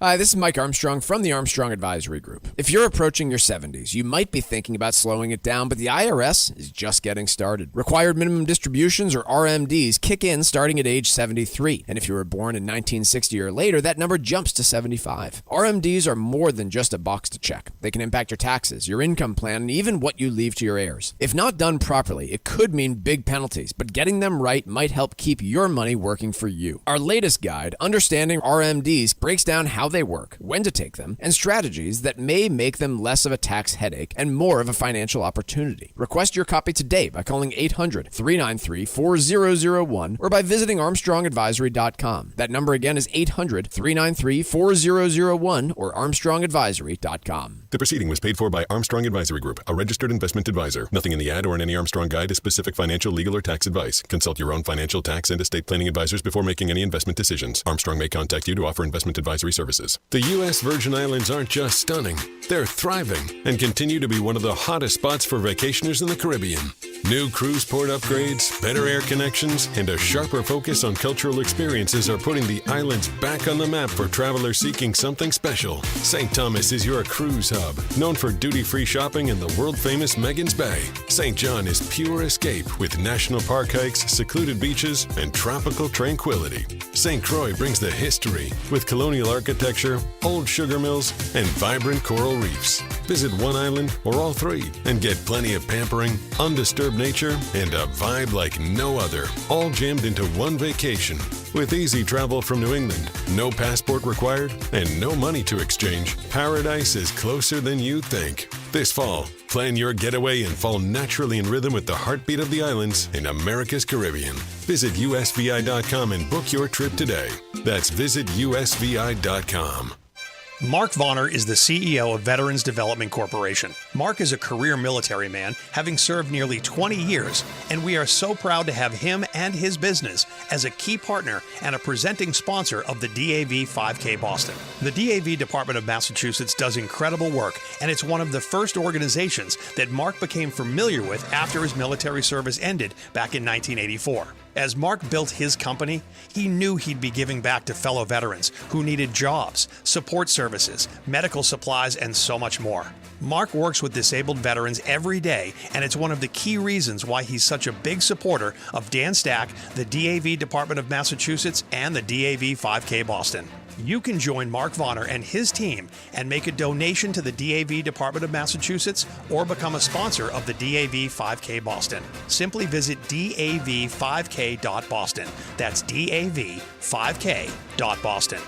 Hi, this is Mike Armstrong from the Armstrong Advisory Group. If you're approaching your 70s, you might be thinking about slowing it down, but the IRS is just getting started. Required minimum distributions, or RMDs, kick in starting at age 73. And if you were born in 1960 or later, that number jumps to 75. RMDs are more than just a box to check. They can impact your taxes, your income plan, and even what you leave to your heirs. If not done properly, it could mean big penalties, but getting them right might help keep your money working for you. Our latest guide, Understanding RMDs, breaks down how they work, when to take them, and strategies that may make them less of a tax headache and more of a financial opportunity. Request your copy today by calling 800-393-4001 or by visiting ArmstrongAdvisory.com. That number again is 800-393-4001 or ArmstrongAdvisory.com. The proceeding was paid for by Armstrong Advisory Group, a registered investment advisor. Nothing in the ad or in any Armstrong guide is specific financial, legal, or tax advice. Consult your own financial, tax, and estate planning advisors before making any investment decisions. Armstrong may contact you to offer investment advisory services. The U.S. Virgin Islands aren't just stunning, they're thriving and continue to be one of the hottest spots for vacationers in the Caribbean. New cruise port upgrades, better air connections, and a sharper focus on cultural experiences are putting the islands back on the map for travelers seeking something special. St. Thomas is your cruise hub, known for duty-free shopping in the world-famous Megan's Bay. St. John is pure escape with national park hikes, secluded beaches, and tropical tranquility. St. Croix brings the history with colonial architecture, old sugar mills, and vibrant coral reefs. Visit one island or all three and get plenty of pampering, undisturbed nature, and a vibe like no other, all jammed into one vacation. With easy travel from New England, no passport required, and no money to exchange, paradise is closer than you think. This fall, plan your getaway and fall naturally in rhythm with the heartbeat of the islands in America's Caribbean. Visit usvi.com and book your trip today. That's visitusvi.com. Mark Vonner is the CEO of Veterans Development Corporation. Mark is a career military man, having served nearly 20 years, and we are so proud to have him and his business as a key partner and a presenting sponsor of the DAV 5K Boston. The DAV Department of Massachusetts does incredible work, and it's one of the first organizations that Mark became familiar with after his military service ended back in 1984. As Mark built his company, he knew he'd be giving back to fellow veterans who needed jobs, support services, medical supplies, and so much more. Mark works with disabled veterans every day, and it's one of the key reasons why he's such a big supporter of Dan Stack, the DAV Department of Massachusetts, and the DAV 5K Boston. You can join Mark Vonner and his team and make a donation to the DAV Department of Massachusetts or become a sponsor of the DAV 5K Boston. Simply visit dav5k.boston. That's dav5k.boston.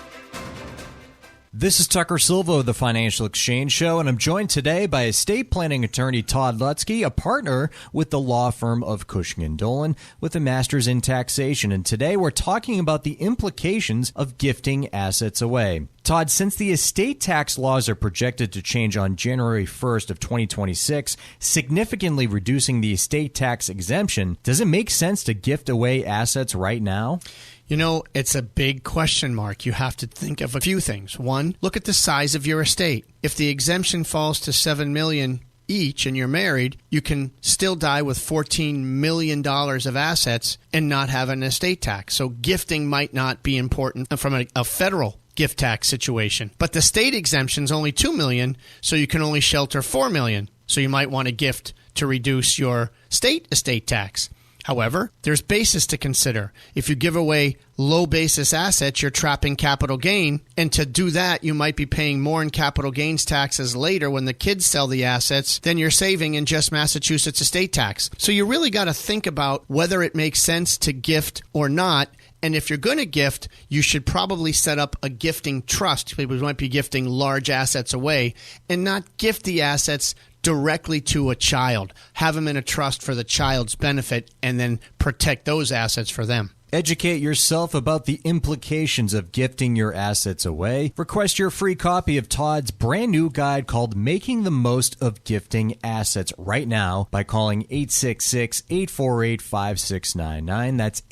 This is Tucker Silva of the Financial Exchange Show, and I'm joined today by estate planning attorney Todd Lutzke, a partner with the law firm of Cushing & Dolan with a master's in taxation. And today we're talking about the implications of gifting assets away. Todd, since the estate tax laws are projected to change on January 1st of 2026, significantly reducing the estate tax exemption, does it make sense to gift away assets right now? You know, it's a big question mark. You have to think of a few things. One, look at the size of your estate. If the exemption falls to $7 million each and you're married, you can still die with $14 million of assets and not have an estate tax. So gifting might not be important from a federal gift tax situation. But the state exemption is only $2 million, so you can only shelter $4 million. So you might want to gift to reduce your state estate tax. However, there's basis to consider. If you give away low basis assets, you're trapping capital gain. And to do that, you might be paying more in capital gains taxes later when the kids sell the assets than you're saving in just Massachusetts estate tax. So you really got to think about whether it makes sense to gift or not. And if you're going to gift, you should probably set up a gifting trust. People might be gifting large assets away and not gift the assets directly to a child. Have them in a trust for the child's benefit and then protect those assets for them. Educate yourself about the implications of gifting your assets away. Request your free copy of Todd's brand new guide called Making the Most of Gifting Assets right now by calling 866-848-5699. That's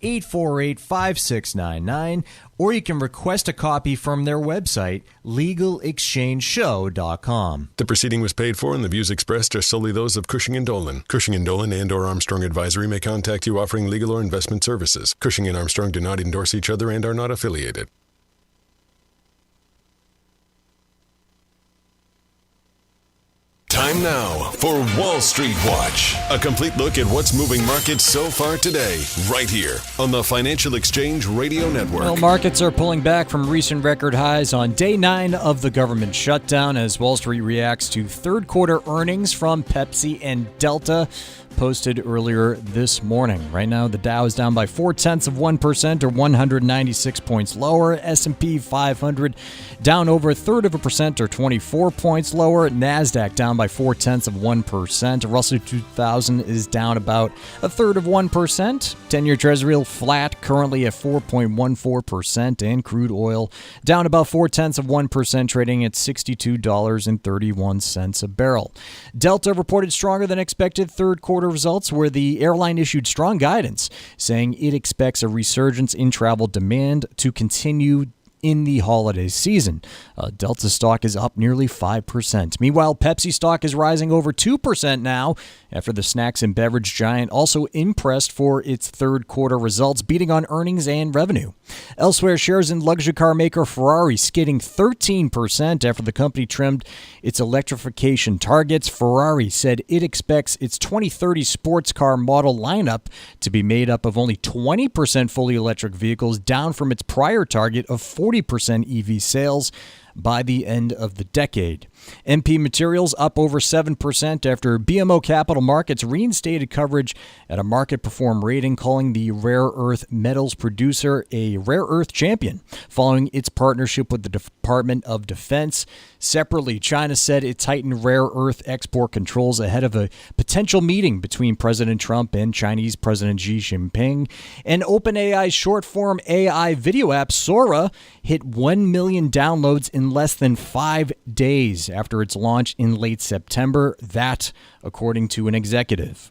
866-848-5699, or you can request a copy from their website, legalexchangeshow.com. The proceeding was paid for and the views expressed are solely those of Cushing & Dolan. Cushing & Dolan and or Armstrong Advisory may contact you offering legal or investment services. Cushing & Armstrong do not endorse each other and are not affiliated. Time now for Wall Street Watch. A complete look at what's moving markets so far today, right here on the Financial Exchange Radio Network. Well, markets are pulling back from recent record highs on day 9 of the government shutdown as Wall Street reacts to third quarter earnings from Pepsi and Delta posted earlier this morning. Right now, the Dow is down by 0.4% or 196 points lower. S&P 500 down over 1/3% or 24 points lower. Nasdaq down by 0.4%. Russell 2000 is down about 1/3%. 10-year Treasury flat, currently at 4.14%, and crude oil down about 0.4%, trading at $62.31 a barrel. Delta reported stronger than expected third quarter results, where the airline issued strong guidance, saying it expects a resurgence in travel demand to continue in the holiday season. Delta stock is up nearly 5%. Meanwhile, Pepsi stock is rising over 2% now after the snacks and beverage giant also impressed for its third quarter results, beating on earnings and revenue. Elsewhere, shares in luxury car maker Ferrari skidding 13% after the company trimmed its electrification targets. Ferrari said it expects its 2030 sports car model lineup to be made up of only 20% fully electric vehicles, down from its prior target of 40% EV sales by the end of the decade. MP Materials up over 7% after BMO Capital Markets reinstated coverage at a market perform rating, calling the rare earth metals producer a rare earth champion, following its partnership with the Department of Defense. Separately, China said it tightened rare earth export controls ahead of a potential meeting between President Trump and Chinese President Xi Jinping. And OpenAI's short-form AI video app Sora hit 1 million downloads in less than 5 days after its launch in late September. That, according to an executive.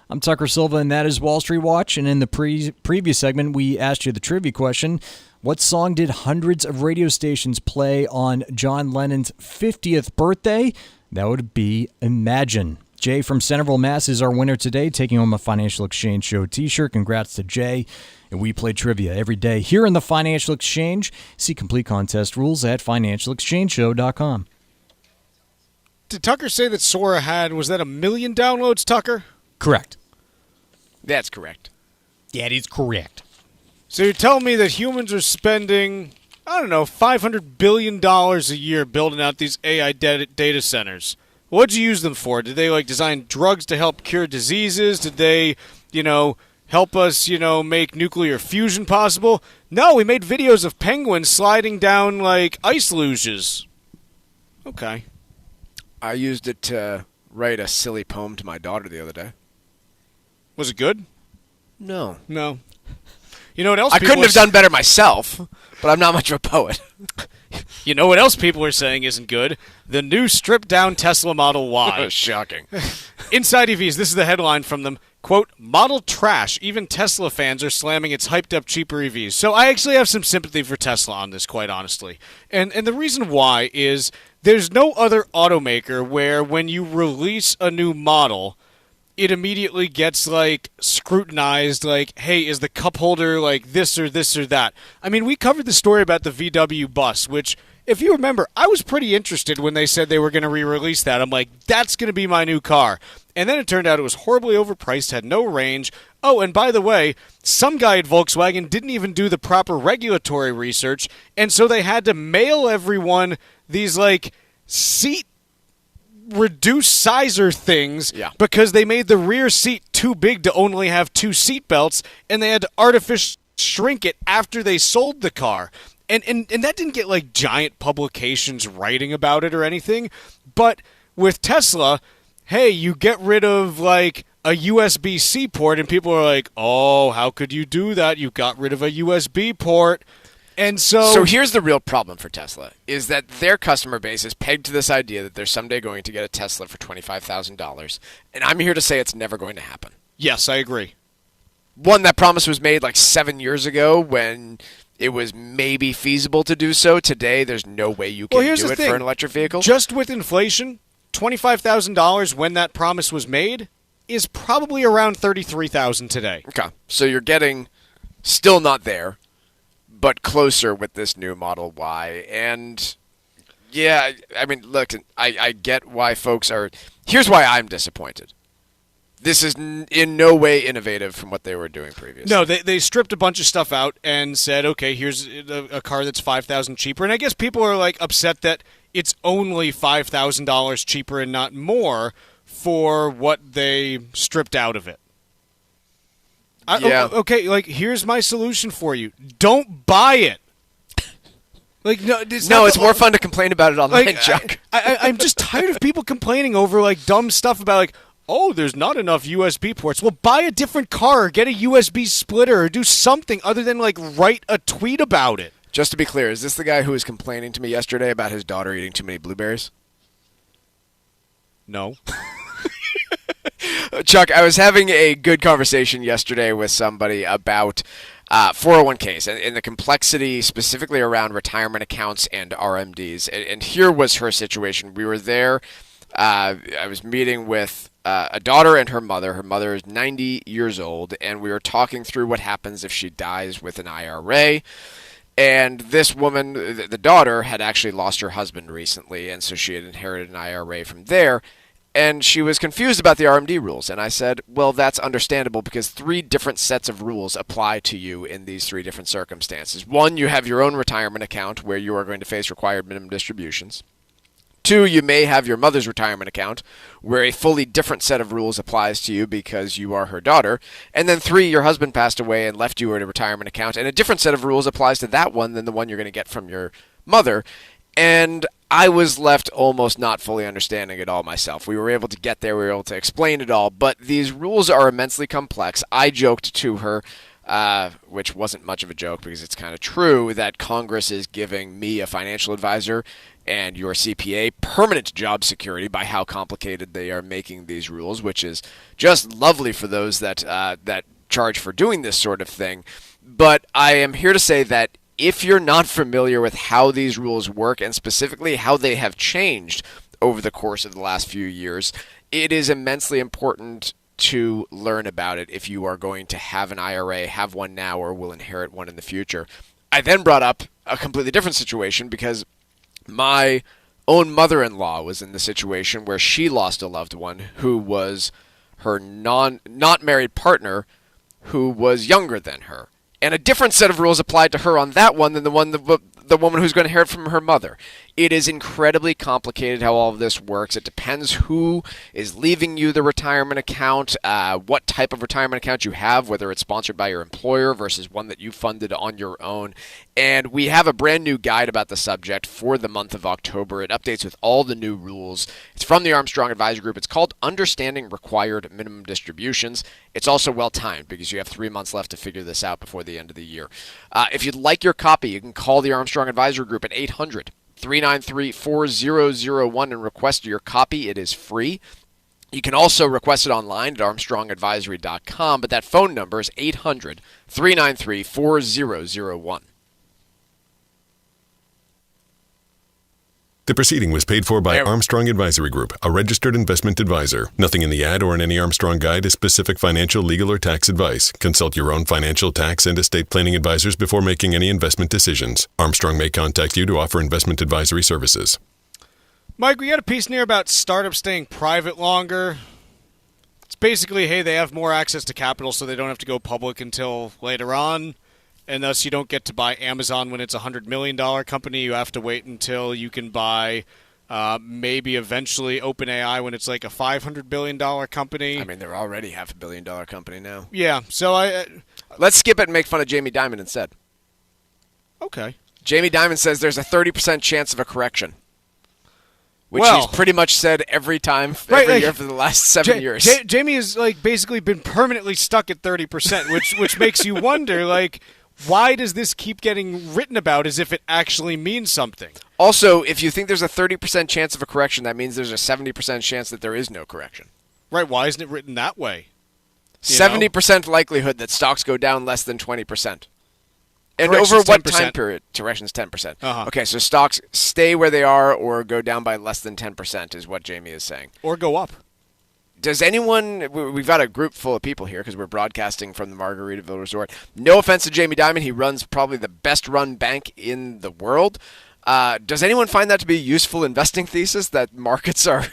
I'm Tucker Silva, and that is Wall Street Watch. And in the previous segment, we asked you the trivia question. What song did hundreds of radio stations play on John Lennon's 50th birthday? That would be Imagine. Jay from Centerville, Mass. is our winner today, taking home a Financial Exchange Show t-shirt. Congrats to Jay. And we play trivia every day here in the Financial Exchange. See complete contest rules at financialexchangeshow.com. Did Tucker say that Sora had, was that 1 million downloads, Tucker? Correct. That's correct. That is correct. So you're telling me that humans are spending, I don't know, $500 billion a year building out these AI data centers. What'd you use them for? Did they, design drugs to help cure diseases? Did they, help us, make nuclear fusion possible. No, we made videos of penguins sliding down, like, ice luges. Okay. I used it to write a silly poem to my daughter the other day. Was it good? No. No. You know what else? I couldn't have done better myself, but I'm not much of a poet. You know what else people are saying isn't good? The new stripped-down Tesla Model Y. Shocking. Inside EVs, this is the headline from them. Quote, model trash. Even Tesla fans are slamming its hyped-up cheaper EVs. So I actually have some sympathy for Tesla on this, quite honestly. And the reason why is there's no other automaker where when you release a new model, it immediately gets, like, scrutinized, like, hey, is the cup holder, like, this or that? I mean, we covered the story about the VW bus, which, if you remember, I was pretty interested when they said they were going to re-release that. I'm like, that's going to be my new car. And then it turned out it was horribly overpriced, had no range. Oh, and by the way, some guy at Volkswagen didn't even do the proper regulatory research, and so they had to mail everyone these, like, seat reduced sizer things because they made the rear seat too big to only have 2 seat belts, and they had to artificially shrink it after they sold the car. And that didn't get, like, giant publications writing about it or anything. But with Tesla, hey, you get rid of, like, a USB-C port, and people are like, oh, how could you do that? You got rid of a USB port. And so here's the real problem for Tesla, is that their customer base is pegged to this idea that they're someday going to get a Tesla for $25,000. And I'm here to say it's never going to happen. Yes, I agree. One, that promise was made like 7 years ago when it was maybe feasible to do so. Today, there's no way you can do it for an electric vehicle. Just with inflation, $25,000 when that promise was made is probably around $33,000 today. Okay, so you're getting still not there, but closer with this new Model Y. And yeah, I mean, look, I get why folks are... Here's why I'm disappointed. This is in no way innovative from what they were doing previously. No, they stripped a bunch of stuff out and said, okay, here's a car that's $5,000 cheaper. And I guess people are, like, upset that it's only $5,000 cheaper and not more for what they stripped out of it. Okay, like, here's my solution for you. Don't buy it. Like, no, it's more fun to complain about it online, like, Chuck. I'm just tired of people complaining over, like, dumb stuff about, like, oh, there's not enough USB ports. Well, buy a different car or get a USB splitter or do something other than, like, write a tweet about it. Just to be clear, is this the guy who was complaining to me yesterday about his daughter eating too many blueberries? No. Chuck, I was having a good conversation yesterday with somebody about 401ks and the complexity specifically around retirement accounts and RMDs. And here was her situation. We were there. I was meeting with a daughter and her mother. Her mother is 90 years old, and we were talking through what happens if she dies with an IRA. And this woman, the daughter, had actually lost her husband recently, and so she had inherited an IRA from there. And she was confused about the RMD rules. And I said, well, that's understandable because 3 different sets of rules apply to you in these 3 different circumstances. 1, you have your own retirement account where you are going to face required minimum distributions. 2, you may have your mother's retirement account where a fully different set of rules applies to you because you are her daughter. And then 3, your husband passed away and left you at a retirement account, and a different set of rules applies to that one than the one you're going to get from your mother. And I was left almost not fully understanding it all myself. We were able to get there, we were able to explain it all, but these rules are immensely complex. I joked to her, which wasn't much of a joke because it's kind of true, that Congress is giving me, a financial advisor, and your CPA permanent job security by how complicated they are making these rules, which is just lovely for those that charge for doing this sort of thing. But I am here to say that if you're not familiar with how these rules work and specifically how they have changed over the course of the last few years, it is immensely important to learn about it if you are going to have an IRA, have one now, or will inherit one in the future. I then brought up a completely different situation because my own mother-in-law was in the situation where she lost a loved one who was her not married partner who was younger than her. And a different set of rules applied to her on that one than the the woman who's going to inherit from her mother. It is incredibly complicated how all of this works. It depends who is leaving you the retirement account, what type of retirement account you have, whether it's sponsored by your employer versus one that you funded on your own. And we have a brand new guide about the subject for the month of October. It updates with all the new rules. It's from the Armstrong Advisory Group. It's called Understanding Required Minimum Distributions. It's also well-timed because you have 3 months left to figure this out before the end of the year. If you'd like your copy, you can call the Armstrong Advisory Group at 800-393-4001 and request your copy. It is free. You can also request it online at armstrongadvisory.com, but that phone number is 800-393-4001. The proceeding was paid for by Armstrong Advisory Group, a registered investment advisor. Nothing in the ad or in any Armstrong guide is specific financial, legal, or tax advice. Consult your own financial, tax, and estate planning advisors before making any investment decisions. Armstrong may contact you to offer investment advisory services. Mike, we got a piece in here about startups staying private longer. It's basically, hey, they have more access to capital so they don't have to go public until later on. And thus you don't get to buy Amazon when it's a $100 million company. You have to wait until you can buy maybe eventually OpenAI when it's like a $500 billion company. I mean, they're already $500 million company now. Yeah, so let's skip it and make fun of Jamie Dimon instead. Okay. Jamie Dimon says there's a 30% chance of a correction, which well, he's pretty much said every time, year for the last 7 years. Jamie has basically been permanently stuck at 30%, which makes you wonder, why does this keep getting written about as if it actually means something? Also, if you think there's a 30% chance of a correction, that means there's a 70% chance that there is no correction. Right, why isn't it written that way? 70% likelihood that stocks go down less than 20%. And Correction's over what 10%. time period? Correction's 10%. Uh-huh. Okay, so stocks stay where they are or go down by less than 10% is what Jamie is saying. Or go up. Does anyone, we've got a group full of people here because we're broadcasting from the Margaritaville Resort. No offense to Jamie Dimon. He runs probably the best run bank in the world. Does anyone find that to be a useful investing thesis, that markets are,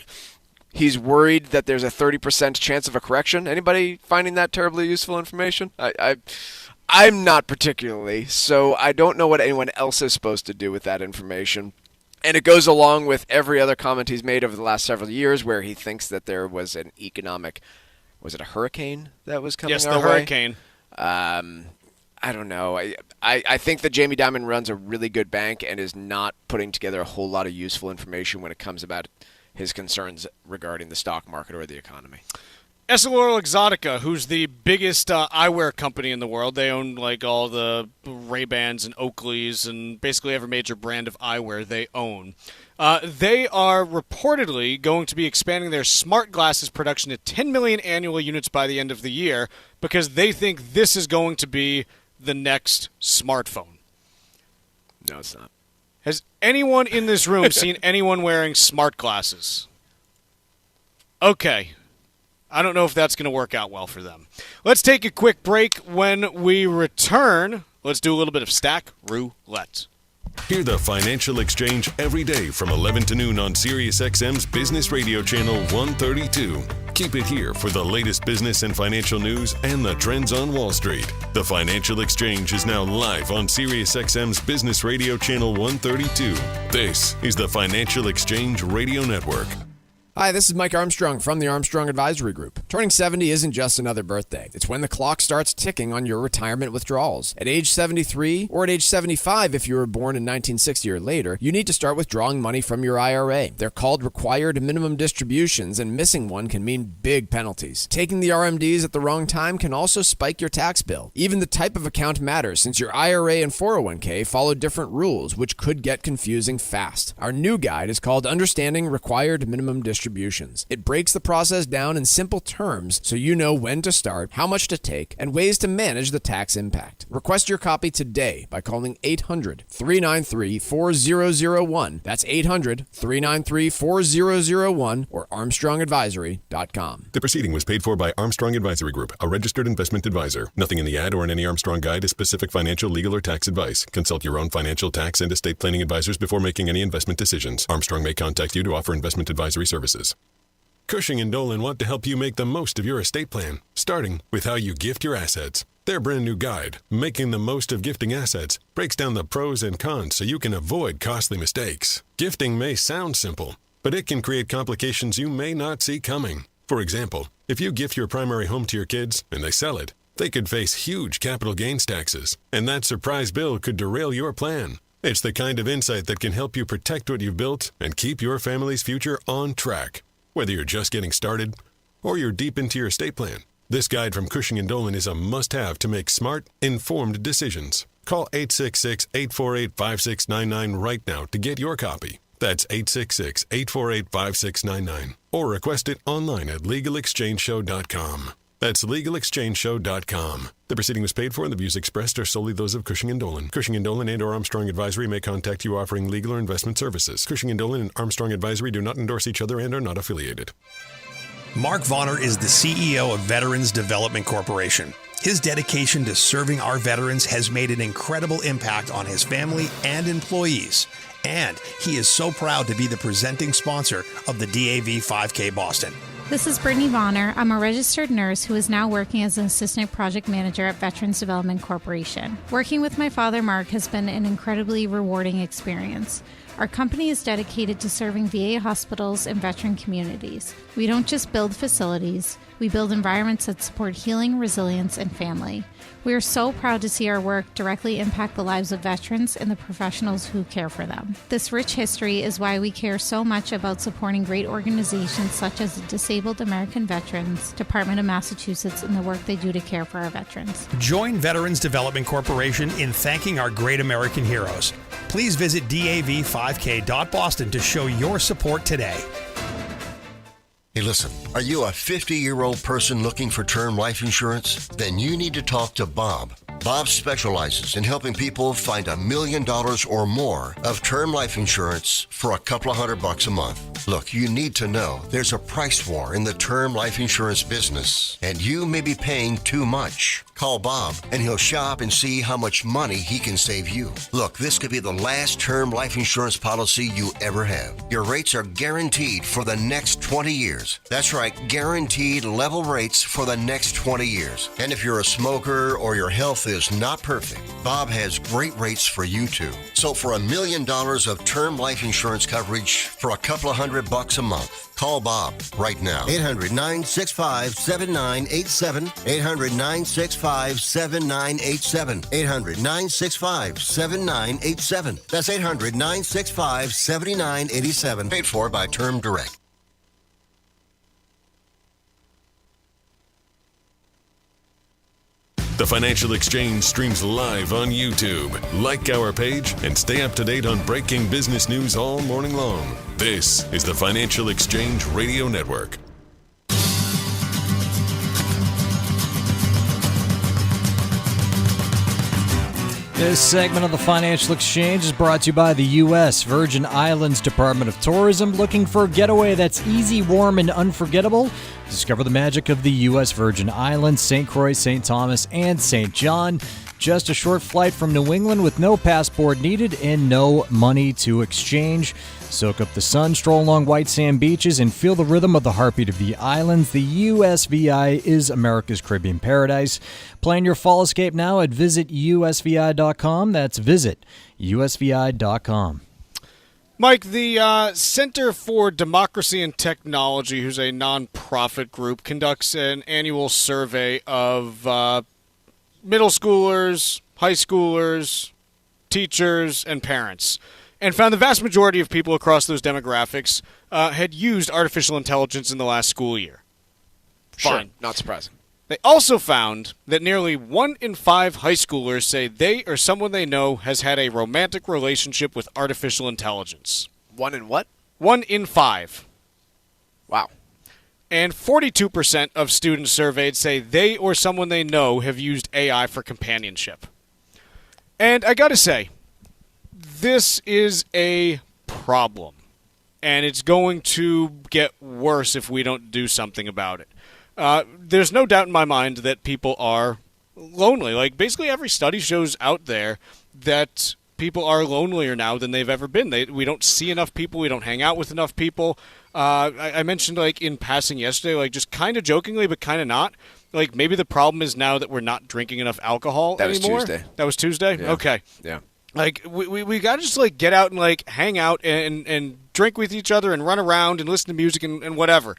he's worried that there's a 30% chance of a correction? Anybody finding that terribly useful information? I'm not particularly, so I don't know what anyone else is supposed to do with that information. And it goes along with every other comment he's made over the last several years where he thinks that there was an economic, was it a hurricane that was coming our way? Yes, the hurricane. I don't know. I think that Jamie Dimon runs a really good bank and is not putting together a whole lot of useful information when it comes about his concerns regarding the stock market or the economy. EssilorLuxottica, who's the biggest eyewear company in the world. They own all the Ray-Bans and Oakleys and basically every major brand of eyewear they own. They are reportedly going to be expanding their smart glasses production to 10 million annual units by the end of the year because they think this is going to be the next smartphone. No, it's not. Has anyone in this room seen anyone wearing smart glasses? Okay. I don't know if that's going to work out well for them. Let's take a quick break. When we return, let's do a little bit of Stack Roulette. Hear the Financial Exchange every day from 11 to noon on SiriusXM's Business Radio Channel 132. Keep it here for the latest business and financial news and the trends on Wall Street. The Financial Exchange is now live on SiriusXM's Business Radio Channel 132. This is the Financial Exchange Radio Network. Hi, this is Mike Armstrong from the Armstrong Advisory Group. Turning 70 isn't just another birthday. It's when the clock starts ticking on your retirement withdrawals. At age 73 or at age 75 if you were born in 1960 or later, you need to start withdrawing money from your IRA. They're called required minimum distributions, and missing one can mean big penalties. Taking the RMDs at the wrong time can also spike your tax bill. Even the type of account matters, since your IRA and 401k follow different rules, which could get confusing fast. Our new guide is called Understanding Required Minimum Distributions. It breaks the process down in simple terms so you know when to start, how much to take, and ways to manage the tax impact. Request your copy today by calling 800-393-4001. That's 800-393-4001 or ArmstrongAdvisory.com. The proceeding was paid for by Armstrong Advisory Group, a registered investment advisor. Nothing in the ad or in any Armstrong guide is specific financial, legal, or tax advice. Consult your own financial, tax, and estate planning advisors before making any investment decisions. Armstrong may contact you to offer investment advisory services. Cushing & Dolan want to help you make the most of your estate plan, starting with how you gift your assets. Their brand new guide, Making the Most of Gifting Assets, breaks down the pros and cons so you can avoid costly mistakes. Gifting may sound simple, but it can create complications you may not see coming. For example, if you gift your primary home to your kids and they sell it, they could face huge capital gains taxes, and that surprise bill could derail your plan. It's the kind of insight that can help you protect what you've built and keep your family's future on track. Whether you're just getting started or you're deep into your estate plan, this guide from Cushing & Dolan is a must-have to make smart, informed decisions. Call 866-848-5699 right now to get your copy. That's 866-848-5699. Or request it online at LegalExchangeShow.com. That's LegalExchangeShow.com. The proceeding was paid for and the views expressed are solely those of Cushing & Dolan. Cushing & Dolan and or Armstrong Advisory may contact you offering legal or investment services. Cushing & Dolan and Armstrong Advisory do not endorse each other and are not affiliated. Mark Vonner is the CEO of Veterans Development Corporation. His dedication to serving our veterans has made an incredible impact on his family and employees. And he is so proud to be the presenting sponsor of the DAV 5K Boston. This is Brittany Vonner. I'm a registered nurse who is now working as an assistant project manager at Veterans Development Corporation. Working with my father, Mark, has been an incredibly rewarding experience. Our company is dedicated to serving VA hospitals and veteran communities. We don't just build facilities, we build environments that support healing, resilience, and family. We are so proud to see our work directly impact the lives of veterans and the professionals who care for them. This rich history is why we care so much about supporting great organizations such as the Disabled American Veterans Department of Massachusetts in the work they do to care for our veterans. Join Veterans Development Corporation in thanking our great American heroes. Please visit DAV5K.Boston to show your support today. Hey, listen, are you a 50-year-old person looking for term life insurance? Then you need to talk to Bob. Bob specializes in helping people find $1 million or more of term life insurance for a couple of $100 a month. Look, you need to know there's a price war in the term life insurance business, and you may be paying too much. Call Bob, and he'll shop and see how much money he can save you. Look, this could be the last term life insurance policy you ever have. Your rates are guaranteed for the next 20 years. That's right, guaranteed level rates for the next 20 years. And if you're a smoker or your health is not perfect, Bob has great rates for you too. So for $1 million of term life insurance coverage for a couple of $100 a month, call Bob right now. 800-965-7987. 800-965-7987. 800-965-7987. That's 800-965-7987. Paid for by Term Direct. The Financial Exchange streams live on YouTube. Like our page and stay up to date on breaking business news all morning long. This is the Financial Exchange Radio Network. This segment of the Financial Exchange is brought to you by the U.S. Virgin Islands Department of Tourism. Looking for a getaway that's easy, warm, and unforgettable? Discover the magic of the U.S. Virgin Islands, St. Croix, St. Thomas, and St. John. Just a short flight from New England with no passport needed and no money to exchange. Soak up the sun, stroll along white sand beaches, and feel the rhythm of the heartbeat of the islands. The USVI is America's Caribbean paradise. Plan your fall escape now at visitusvi.com. That's visitusvi.com. Mike, the Center for Democracy and Technology, who's a nonprofit group, conducts an annual survey of middle schoolers, high schoolers, teachers, and parents, and found the vast majority of people across those demographics had used artificial intelligence in the last school year. Sure, Fine. not surprising. They also found that nearly 1 in 5 high schoolers say they or someone they know has had a romantic relationship with artificial intelligence. 1 in what? 1 in 5. Wow. And 42% of students surveyed say they or someone they know have used AI for companionship. And I gotta say, this is a problem. And it's going to get worse if we don't do something about it. There's no doubt in my mind that people are lonely. Like, basically every study shows out there that people are lonelier now than they've ever been. We don't see enough people. We don't hang out with enough people. I mentioned, like, in passing yesterday, like, just kind of jokingly, but kind of not. Like, maybe the problem is now that we're not drinking enough alcohol anymore. That was Tuesday. That was Tuesday? Yeah. Okay. Yeah. Like, we got to just, like, get out and, like, hang out and drink with each other and run around and listen to music and whatever.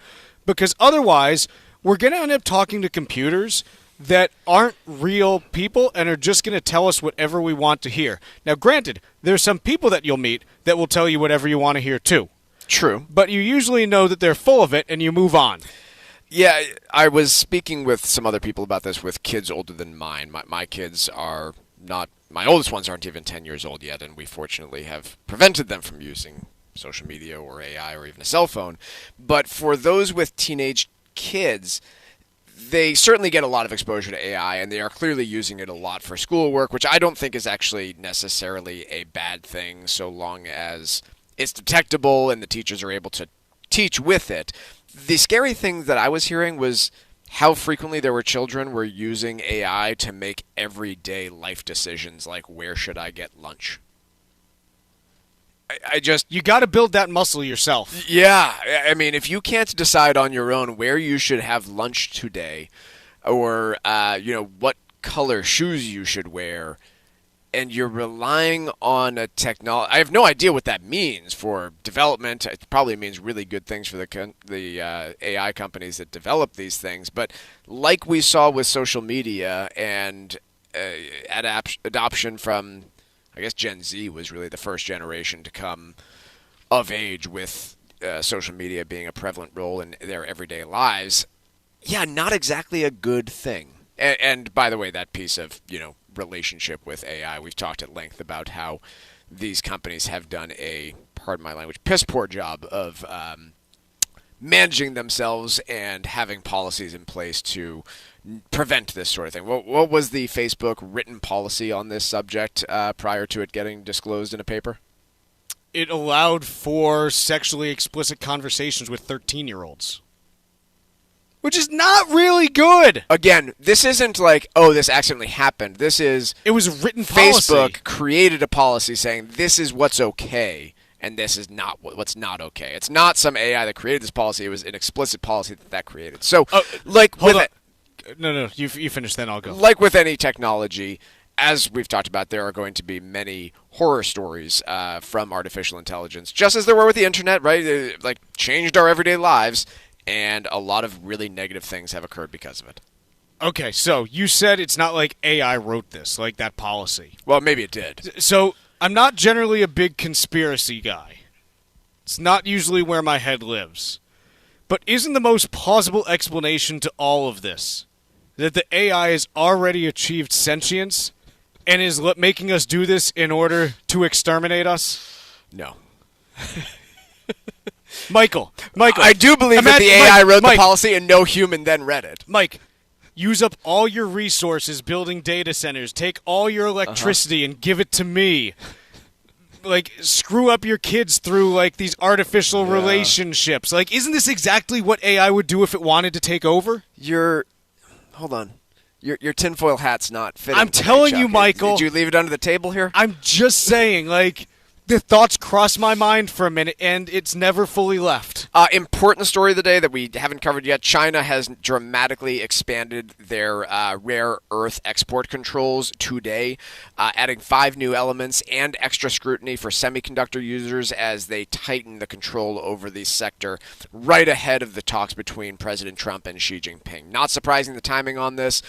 Because otherwise, we're going to end up talking to computers that aren't real people and are just going to tell us whatever we want to hear. Now, granted, there's some people that you'll meet that will tell you whatever you want to hear, too. True. But you usually know that they're full of it and you move on. Yeah, I was speaking with some other people about this with kids older than mine. My kids are not, my oldest ones aren't even 10 years old yet, and we fortunately have prevented them from using social media or AI or even a cell phone. But for those with teenage kids, they certainly get a lot of exposure to AI, and they are clearly using it a lot for schoolwork, which I don't think is actually necessarily a bad thing so long as it's detectable and the teachers are able to teach with it. The scary thing that I was hearing was how frequently there were children were using AI to make everyday life decisions, like where should I get lunch? I just... You got to build that muscle yourself. Yeah. I mean, if you can't decide on your own where you should have lunch today or, what color shoes you should wear, and you're relying on a technology... I have no idea what that means for development. It probably means really good things for the AI companies that develop these things. But like we saw with social media and adoption from... I guess Gen Z was really the first generation to come of age with social media being a prevalent role in their everyday lives. Yeah, not exactly a good thing. And by the way, that piece of, relationship with AI, we've talked at length about how these companies have done a, pardon my language, piss poor job of managing themselves and having policies in place to prevent this sort of thing. What was the Facebook written policy on this subject prior to it getting disclosed in a paper? It allowed for sexually explicit conversations with 13-year-olds. Which is not really good. Again, this isn't like, oh, this accidentally happened. This is... It was a written policy. Facebook created a policy saying this is what's okay and this is not what's not okay. It's not some AI that created this policy. It was an explicit policy that created. So, No, you finish, then I'll go. Like with any technology, as we've talked about, there are going to be many horror stories from artificial intelligence, just as there were with the internet, right? It, changed our everyday lives, and a lot of really negative things have occurred because of it. Okay, so you said it's not like AI wrote this, like that policy. Well, maybe it did. So I'm not generally a big conspiracy guy. It's not usually where my head lives. But isn't the most plausible explanation to all of this that the AI has already achieved sentience and is making us do this in order to exterminate us? No. Michael. I do believe that the AI wrote the policy and no human then read it. Mike, use up all your resources building data centers. Take all your electricity and give it to me. Screw up your kids through, these artificial relationships. Isn't this exactly what AI would do if it wanted to take over? Hold on. Your tinfoil hat's not fitting. I'm telling you, Michael. Did you leave it under the table here? I'm just saying, the thoughts crossed my mind for a minute, and it's never fully left. Important story of the day that we haven't covered yet. China has dramatically expanded their rare earth export controls today, adding 5 new elements and extra scrutiny for semiconductor users as they tighten the control over the sector right ahead of the talks between President Trump and Xi Jinping. Not surprising, the timing on this.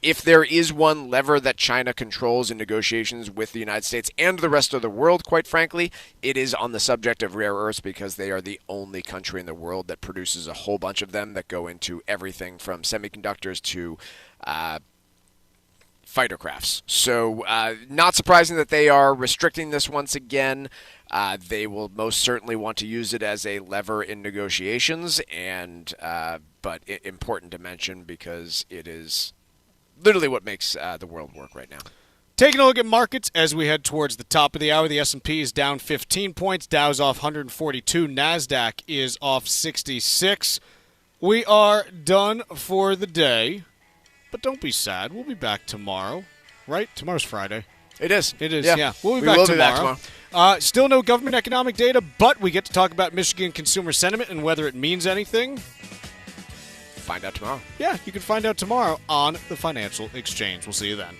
If there is one lever that China controls in negotiations with the United States and the rest of the world, quite frankly, it is on the subject of rare earths because they are the only country in the world that produces a whole bunch of them that go into everything from semiconductors to fighter crafts. So not surprising that they are restricting this once again. They will most certainly want to use it as a lever in negotiations, but important to mention because it is literally what makes the world work right now. Taking a look at markets as we head towards the top of the hour, the S&P is down 15 points, Dow's off 142, Nasdaq is off 66. We are done for the day, but don't be sad. We'll be back tomorrow, right? Tomorrow's Friday. It is. It is, Yeah. yeah. We'll be We back will be tomorrow. back tomorrow. Still no government economic data, but we get to talk about Michigan consumer sentiment and whether it means anything. Find out tomorrow. Yeah, you can find out tomorrow on the Financial Exchange. We'll see you then.